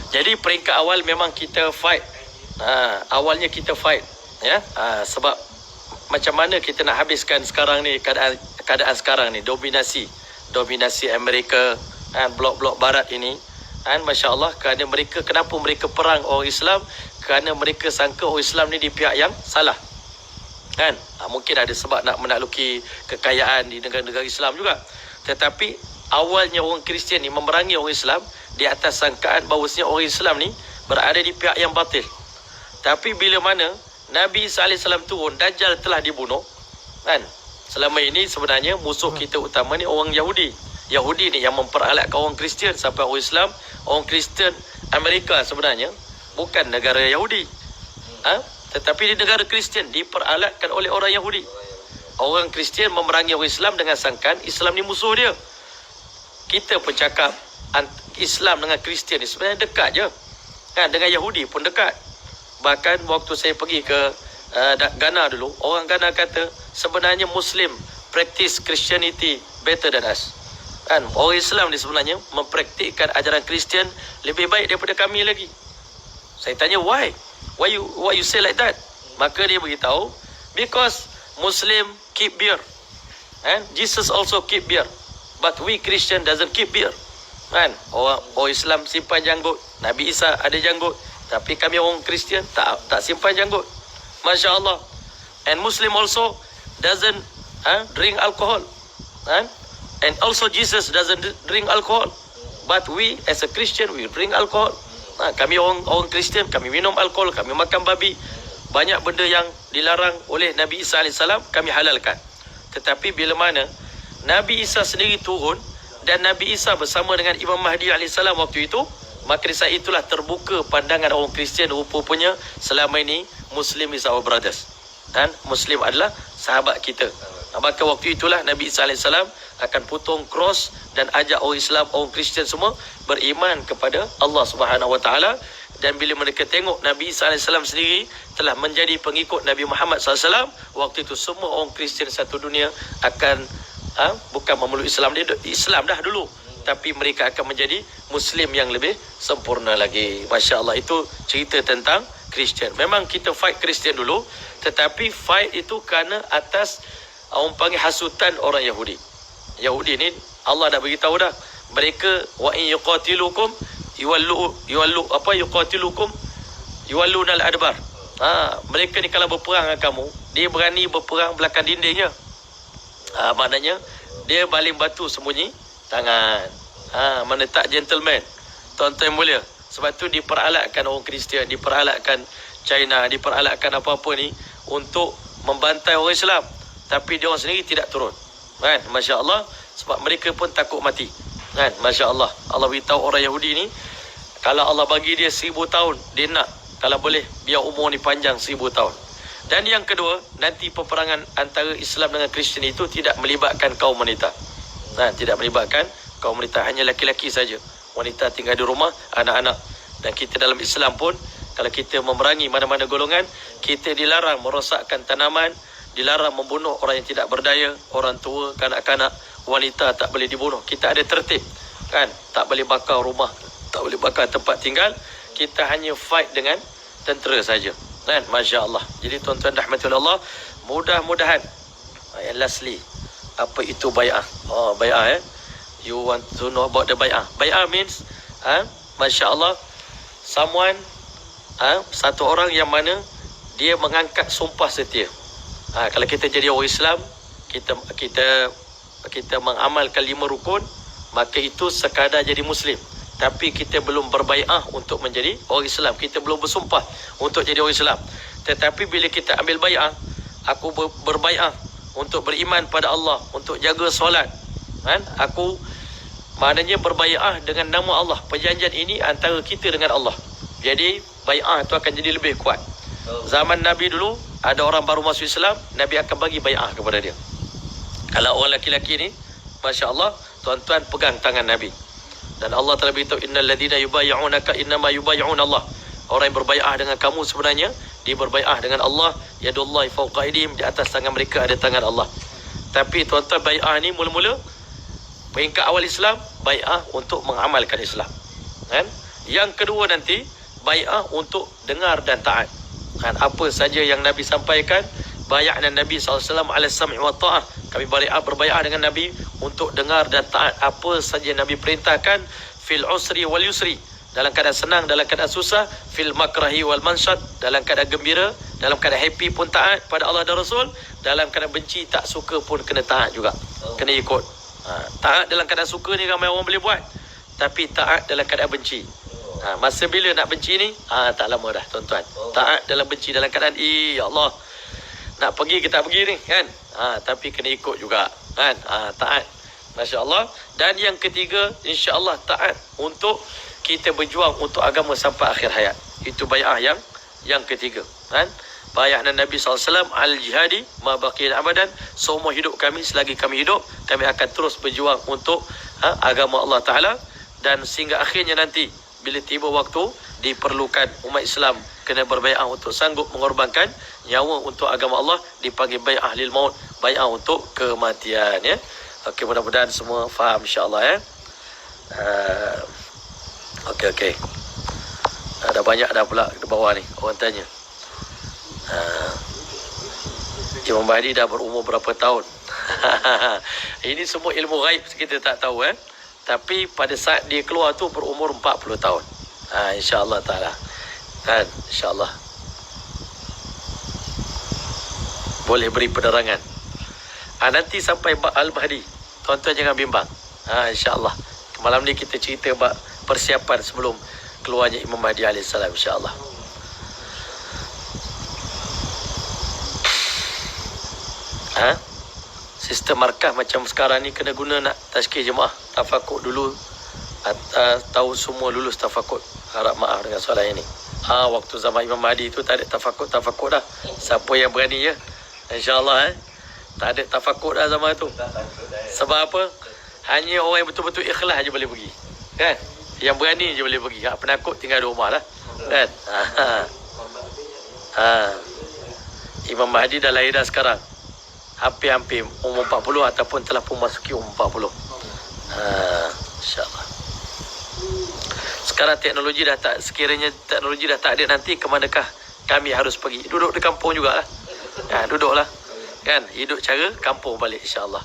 Jadi peringkat awal memang kita fight. Awalnya kita fight ya. Sebab macam mana kita nak habiskan sekarang ni, keadaan sekarang ni, dominasi Amerika dan blok-blok barat ini. Masya Allah, kerana mereka, kenapa mereka perang orang Islam? Kerana mereka sangka orang Islam ni di pihak yang salah kan. Mungkin ada sebab nak menakluki kekayaan di negara-negara Islam juga. Tetapi awalnya orang Kristian ni memerangi orang Islam di atas sangkaan bahawasanya orang Islam ni berada di pihak yang batil. Tapi bila mana Nabi Isa AS turun, Dajjal telah dibunuh kan, Selama ini sebenarnya musuh kita utama ni orang Yahudi. Yahudi ni yang memperalatkan orang Kristian sampai orang Islam. Orang Kristian Amerika sebenarnya bukan negara Yahudi. Tetapi di negara Kristian diperalatkan oleh orang Yahudi. Orang Kristian memerangi orang Islam dengan sangkaan Islam ni musuh dia. Kita pun cakap Islam dengan Kristian ni sebenarnya dekat je. Dengan Yahudi pun dekat. Bahkan waktu saya pergi ke Ghana dulu, orang Ghana kata sebenarnya Muslim practice Christianity better than us. Orang Islam ni sebenarnya mempraktikkan ajaran Kristian lebih baik daripada kami lagi. Saya tanya why you say like that? Maka dia beritahu because Muslim keep beer and Jesus also keep beer, but we Christian doesn't keep beer. Orang Islam simpan janggut, Nabi Isa ada janggut, tapi kami orang Kristian tak simpan janggut. Masya Allah. And Muslim also doesn't drink alcohol. And also Jesus doesn't drink alcohol. But we as a Christian, we drink alcohol. Kami orang Kristian, kami minum alkohol, kami makan babi. Banyak benda yang dilarang oleh Nabi Isa AS, kami halalkan. Tetapi bila mana Nabi Isa sendiri turun dan Nabi Isa bersama dengan Imam Mahdi AS waktu itu, maka di saat itulah terbuka pandangan orang Kristian, rupa-rupanya selama ini Muslim is our brothers. Dan Muslim adalah sahabat kita. Maka waktu itulah Nabi Isa AS akan potong cross dan ajak orang Islam, orang Kristian semua beriman kepada Allah Subhanahu Wa Taala. Dan bila mereka tengok Nabi Isa AS sendiri telah menjadi pengikut Nabi Muhammad SAW, waktu itu semua orang Kristian satu dunia akan bukan memeluk Islam dah dulu, tapi mereka akan menjadi Muslim yang lebih sempurna lagi. Masya Allah, itu cerita tentang Kristian. Memang kita fight Kristian dulu, tetapi fight itu kerana atas orang panggil hasutan orang Yahudi. Yahudi ni Allah dah beritahu dah, mereka wa in yuqatilukum yuwallunal adbar. Mereka ni kalau berperang dengan kamu, dia berani berperang belakang dinding je. Maknanya dia baling batu sembunyi tangan. Mana tak gentleman. Tuan-tuan mulia. Sebab tu diperalatkan orang Kristian, diperalatkan China, diperalatkan apa-apa ni untuk membantai orang Islam. Tapi dia orang sendiri tidak turun. Masya Allah. Sebab mereka pun takut mati. Masya Allah. Allah beritahu orang Yahudi ni, kalau Allah bagi dia 1000 tahun, dia nak, kalau boleh, biar umur ni panjang 1000 tahun. Dan yang kedua, nanti peperangan antara Islam dengan Kristian itu tidak melibatkan kaum wanita. Tidak melibatkan kaum wanita, hanya laki-laki saja. Wanita tinggal di rumah, anak-anak. Dan kita dalam Islam pun, kalau kita memerangi mana-mana golongan, kita dilarang merosakkan tanaman, dilarang membunuh orang yang tidak berdaya, orang tua, kanak-kanak, wanita tak boleh dibunuh. Kita ada tertib, tak boleh bakar rumah, tak boleh bakar tempat tinggal. Kita hanya fight dengan tentera saja. Masya Allah. Jadi tuan-tuan rahmati Allah, mudah-mudahan yang lastly, apa itu bai'ah? Bai'ah you want to know about the bai'ah? Bai'ah means Masya Allah, someone, satu orang yang mana dia mengangkat sumpah setia. Kalau kita jadi orang Islam, kita mengamalkan 5 rukun, maka itu sekadar jadi Muslim. Tapi kita belum berbai'ah untuk menjadi orang Islam. Kita belum bersumpah untuk jadi orang Islam. Tetapi bila kita ambil bai'ah, aku berbai'ah untuk beriman pada Allah, untuk jaga solat. Aku maknanya berbai'ah dengan nama Allah. Perjanjian ini antara kita dengan Allah. Jadi bai'ah itu akan jadi lebih kuat. Zaman Nabi dulu, ada orang baru masuk Islam, Nabi akan bagi bai'ah kepada dia. Kalau orang laki-laki ni, Masya Allah, tuan-tuan pegang tangan Nabi. Dan Allah telah beritahu, innal ladzina yubayyi'unaka innama yubayyi'un Allah. Orang yang berbai'ah dengan kamu sebenarnya dia berbai'ah dengan Allah. Yadullahi fawqa aydihim, di atas tangan mereka ada tangan Allah. Tapi tuan-tuan, bai'ah ni mula-mula peringkat awal Islam, bai'ah untuk mengamalkan Islam. Yang kedua nanti, bai'ah untuk dengar dan taat. Apa saja yang Nabi sampaikan, bai'ahna Nabi SAW ala sam'i wa ta'ah. Kami berbai'ah dengan Nabi untuk dengar dan taat apa saja Nabi perintahkan, fil usri wal yusri, dalam keadaan senang, dalam keadaan susah, fil makrahi wal mansyad, dalam keadaan gembira, dalam keadaan happy pun taat pada Allah dan Rasul, dalam keadaan benci, tak suka pun kena taat juga, kena ikut. Taat dalam keadaan suka ni ramai orang boleh buat, tapi taat dalam keadaan benci, masa bila nak benci ni, tak lama dah tuan-tuan. Taat dalam benci, dalam keadaan ya Allah, nak pergi ke tak pergi ni kan. Tapi kena ikut juga kan. Taat. Masya-Allah. Dan yang ketiga, insya-Allah taat untuk kita berjuang untuk agama sampai akhir hayat. Itu bai'ah yang ketiga kan. Bai'ah Nabi SAW al-jihadi ma baqina abadan, seumur hidup kami, selagi kami hidup kami akan terus berjuang untuk agama Allah Taala, dan sehingga akhirnya nanti bila tiba waktu diperlukan umat Islam kena berbai'ah untuk sanggup mengorbankan nyawa untuk agama Allah, dipanggil bai'ah lil maut, bai'ah untuk kematian ya. Okey, mudah-mudahan semua faham insya-Allah ya. Okey. Ada banyak dah pula di bawah ni orang tanya. Imam Mahdi dah berumur berapa tahun? Ini semua ilmu ghaib kita tak tahu Tapi pada saat dia keluar tu berumur 40 tahun. InsyaAllah ta'ala. Kan? InsyaAllah. Boleh beri penerangan. Nanti sampai Al-Mahdi. Tuan-tuan jangan bimbang. InsyaAllah. Malam ni kita cerita persiapan sebelum keluarnya Imam Mahdi AS, insyaAllah. Sistem markah macam sekarang ni kena guna nak tazkir jemaah. Tafakur dulu. Tahu semua lulus tafakur. Harap maaf dengan soalan ini. Waktu zaman Imam Mahdi tu tak ada tafakur dah. Siapa yang berani ya? InsyaAllah tak ada tafakur dah zaman tu. Sebab apa? Hanya orang yang betul-betul ikhlas je boleh pergi. Kan? Yang berani je boleh pergi. Penakut tinggal di rumah lah. Kan? Imam Mahdi dah lahir dah sekarang. Hampir-hampir umur 40 ataupun telah pun masuki umur 40. InsyaAllah. Sekarang teknologi dah tak, sekiranya teknologi dah tak ada, nanti ke manakah kami harus pergi? Duduk di kampung jugalah. Duduklah. Kan? Hidup cara kampung balik insyaAllah.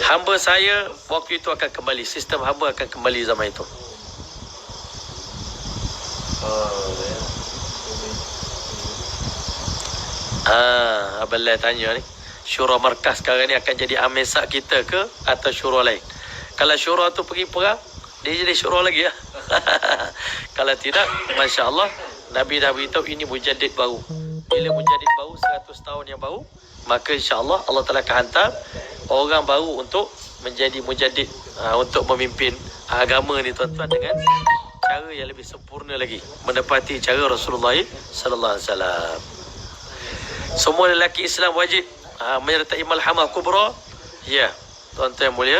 Hamba saya waktu itu akan kembali. Sistem hamba akan kembali zaman itu. Abang Lai tanya ni, syura markas sekarang ni akan jadi amesak kita ke atau syura lain? Kalau syura tu pergi perang, dia jadi syura lagi ya. Kalau tidak, Masya Allah, Nabi dah beritahu ini mujaddid baru. Bila mujaddid baru, 100 tahun yang baru, maka insya-Allah Allah Ta'ala akan hantar orang baru untuk menjadi mujaddid, untuk memimpin agama ni tuan-tuan dengan cara yang lebih sempurna lagi, menepati cara Rasulullah sallallahu alaihi wasallam. Semua lelaki Islam wajib menyertai malhamah kubra. Ya, tuan-tuan yang mulia,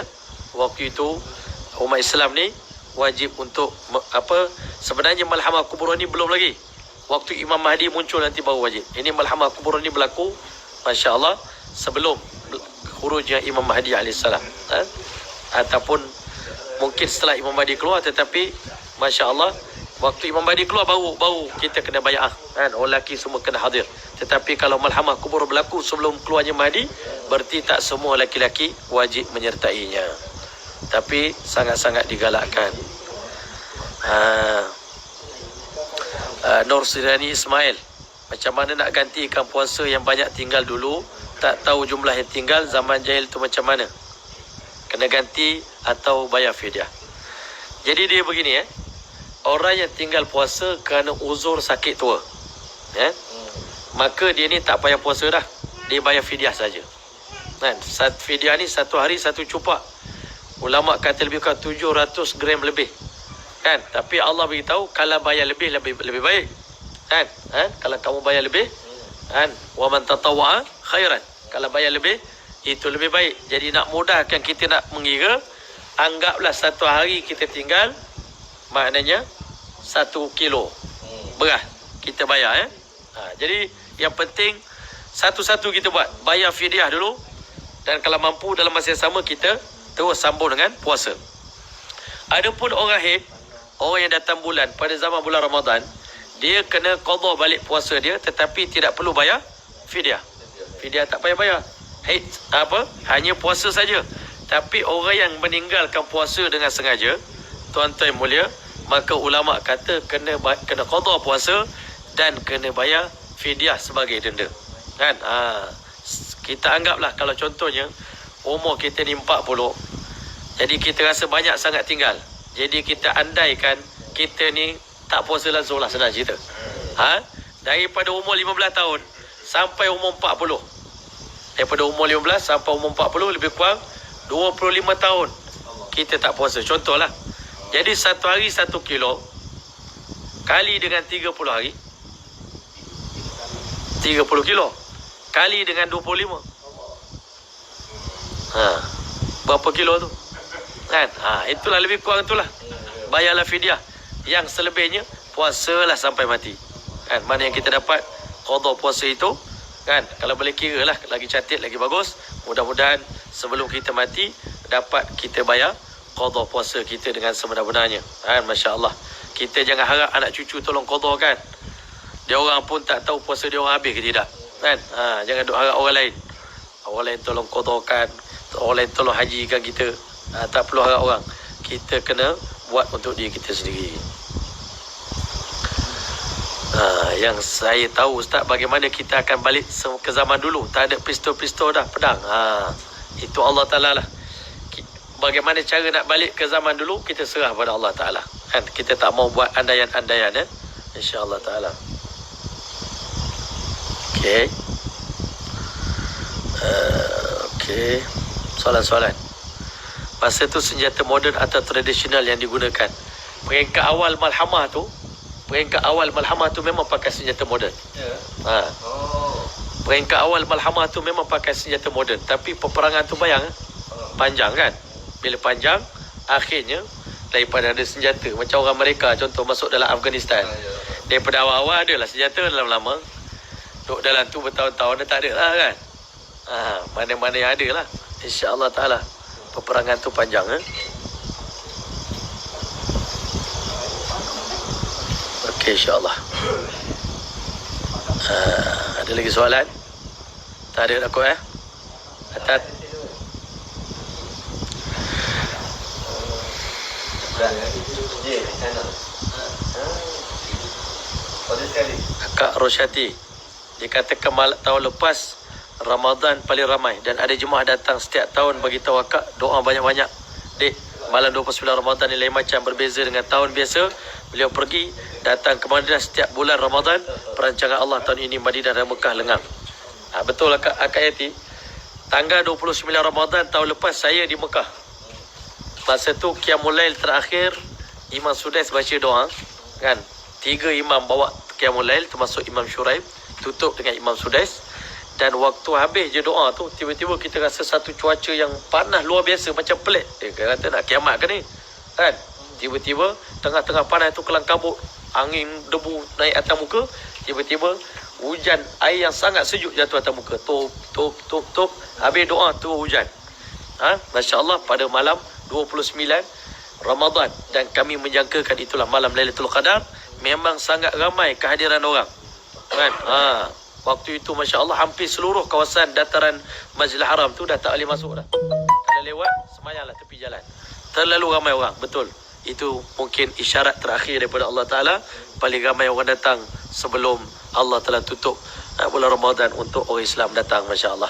waktu itu umat Islam ni wajib untuk sebenarnya malhamah kubra ni belum lagi. Waktu Imam Mahdi muncul nanti baru wajib. Ini malhamah kubra ni berlaku, masya-Allah, sebelum khurujnya Imam Mahdi alaihissalam. Ataupun mungkin setelah Imam Mahdi keluar, tetapi masya-Allah waktu Imam Mahdi keluar baru kita kena bai'ah kan, orang lelaki semua kena hadir. Tetapi kalau malhamah kubur berlaku sebelum keluarnya Mahdi, berarti tak semua lelaki-lelaki wajib menyertainya. Tapi sangat-sangat digalakkan. Nur Sirani Ismail, macam mana nak gantikan puasa yang banyak tinggal dulu, tak tahu jumlah yang tinggal zaman jahil tu macam mana? Kena ganti atau bayar fidyah? Jadi dia begini orang yang tinggal puasa kerana uzur sakit tua, maka dia ni tak payah puasa dah, dia bayar fidyah saja. Kan? Fidyah ni satu hari satu cupak. Ulama kata lebih kurang 700 gram lebih. Kan? Tapi Allah beritahu kalau bayar lebih baik. Kan? Kalau kamu bayar lebih, kan? Wa man tatawwa'a khairan. Kalau bayar lebih itu lebih baik. Jadi nak mudahkan kita nak mengira, anggaplah satu hari kita tinggal, maknanya 1 kilo beras kita bayar jadi yang penting satu-satu kita buat, bayar fidyah dulu, dan kalau mampu dalam masa yang sama kita terus sambung dengan puasa. Adapun orang haid, orang yang datang bulan pada zaman bulan Ramadan, dia kena qadha balik puasa dia, tetapi tidak perlu bayar fidyah. Fidyah tak payah bayar. Haid hanya puasa saja. Tapi orang yang meninggalkan puasa dengan sengaja, tuan-tuan mulia, maka ulama kata kena qadha puasa dan kena bayar fidyah sebagai denda. Kan? Kita anggaplah kalau contohnya umur kita ni 40, jadi kita rasa banyak sangat tinggal. Jadi kita andaikan kita ni tak puasa langsung lah, senang cerita. Daripada umur 15 tahun sampai umur 40. Daripada umur 15 sampai umur 40, lebih kurang 25 tahun kita tak puasa. Contohlah. Jadi satu hari 1 kilo kali dengan 30 hari, 30 kilo kali dengan 25. Berapa kilo tu? Kan? Itulah lebih kurang itulah. Bayarlah fidyah. Yang selebihnya puasalah sampai mati. Kan? Mana yang kita dapat qada puasa itu, kan? Kalau boleh kira lah, lagi cantik, lagi bagus. Mudah-mudahan sebelum kita mati dapat kita bayar qada puasa kita dengan sebenar-benarnya. Kan? Masya-Allah. Kita jangan harap anak cucu tolong qada, kan? Dia orang pun tak tahu puasa dia orang habis ke tidak. Kan? Jangan duk harap orang lain. Orang lain tolong qadakan, orang lain tolong hajikan kita. Tak perlu harap orang. Kita kena buat untuk diri kita sendiri. Yang saya tahu, Ustaz, bagaimana kita akan balik ke zaman dulu. Tak ada pistol-pistol dah, pedang. Itu Allah Ta'ala lah. Bagaimana cara nak balik ke zaman dulu, kita serah pada Allah Ta'ala. Kan? Kita tak mau buat andaian-andaian. InsyaAllah Ta'ala. Okey. Okey. Soalan-soalan. Masa tu senjata moden atau tradisional yang digunakan. Peringkat awal malhamah tu memang pakai senjata moden. Peringkat awal malhamah tu memang pakai senjata moden. Tapi peperangan tu bayang panjang, kan? Bila panjang, akhirnya daripada ada senjata. Macam orang mereka contoh masuk dalam Afghanistan. Daripada awal-awal adalah senjata, lama-lama duduk dalam tu bertahun-tahun dah tak ada lah, kan? Mana-mana yang ada lah. InsyaAllah Ta'ala peperangan tu panjang. Okey, insyaAllah. Ada lagi soalan? Tak ada aku Atat. Kak Rosyati, dikatakan tahun lepas Ramadan paling ramai dan ada jemaah datang setiap tahun bagi tahu akak doa banyak-banyak. Dek, malam 29 Ramadan ni lain macam, berbeza dengan tahun biasa. Beliau pergi datang ke Madinah setiap bulan Ramadan. Perancangan Allah tahun ini Madinah dan Mekah lengang. Betul akak Yati. Tanggal 29 Ramadan tahun lepas saya di Mekah. Masa tu Qiyamul Lail terakhir, Imam Sudais baca doa, kan? 3 imam bawa Qiyamul Lail, termasuk Imam Syuraib, tutup dengan Imam Sudais. Dan waktu habis je doa tu, tiba-tiba kita rasa satu cuaca yang panas luar biasa, macam pelik. Kata nak kiamat ke ni, kan? Tiba-tiba tengah-tengah panas tu kelang kabut, angin debu naik atas muka. Tiba-tiba hujan air yang sangat sejuk jatuh atas muka. Top. Habis doa tu hujan. Masya Allah, pada malam 29 Ramadan. Dan kami menjangkakan itulah malam Lailatul Qadar. Memang sangat ramai kehadiran orang, kan? Waktu itu Masya Allah hampir seluruh kawasan dataran Masjidil Haram tu dah tak boleh masuk dah. Kalau lewat, semayanglah tepi jalan. Terlalu ramai orang, betul. Itu mungkin isyarat terakhir daripada Allah Ta'ala. Paling ramai orang datang sebelum Allah telah tutup bulan Ramadan untuk orang Islam datang, Masya Allah.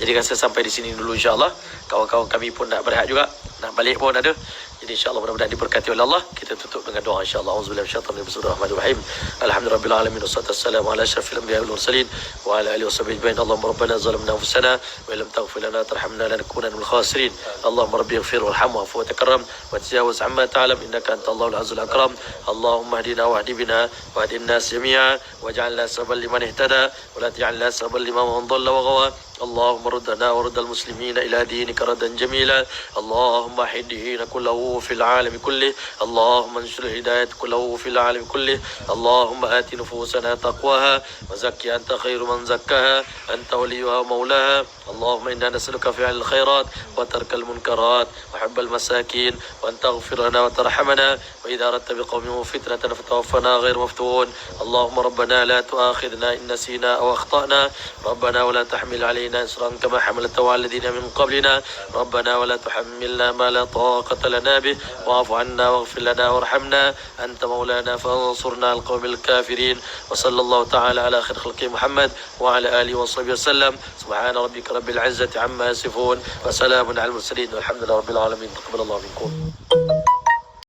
Jadi rasa sampai di sini dulu insyaAllah. Kawan-kawan kami pun nak berehat juga, nak balik pun ada. Jadi insyaAllah mudah-mudahan diberkati oleh Allah. Kita tutup dengan doa insyaAllah. Auzubillahi minasyaitanir rajim. Bismillahirrahmanirrahim. Alhamdulillahirabbil alamin wassalatu wassalamu ala asyrafil anbiya'i wal mursalin wa ala alihi washabbihi ajma'in. Allahumma rabbana zalamna anfusana wa illam taghfir lana tarhamna lanakunanna minal khasirin. Allahumma rabbi ighfir warham wa'fu wa takarram wa tajawaz amma ta'lam innaka antal azizul akram. Allahumma hdina wahdi bina wa hdin nas jami'a waj'alna sababan liman ihtada wa la taj'alna sababan liman dhalla wa ghawa. اللهم ردنا ورد المسلمين إلى دينك ردا جميلا. اللهم احد دين كله في العالم كله. اللهم انشر الهداية كله في العالم كله. اللهم آت نفوسنا تقواها وزكي أنت خير من زكاها أنت وليها ومولاها. اللهم إنا نسألك فعل الخيرات وترك المنكرات وحب المساكين وأن تغفر لنا وترحمنا وإذا أردت بقوم فتنة فتوفنا غير مفتون. اللهم ربنا لا تؤاخذنا إن نسينا أو أخطأنا. ربنا ولا تحمل علينا إصرا كما حملته على الذين من قبلنا. ربنا ولا تحملنا ما لا طاقة لنا به واعف عنا واغفر لنا وارحمنا أنت مولانا فانصرنا على القوم الكافرين. وصلى الله تعالى على خير خلقه محمد وعلى آله وصحبه وسلم. سبحان ربك رب العزة عما يصفون وسلام على المرسلين والحمد لله رب العالمين. تقبل الله منكم.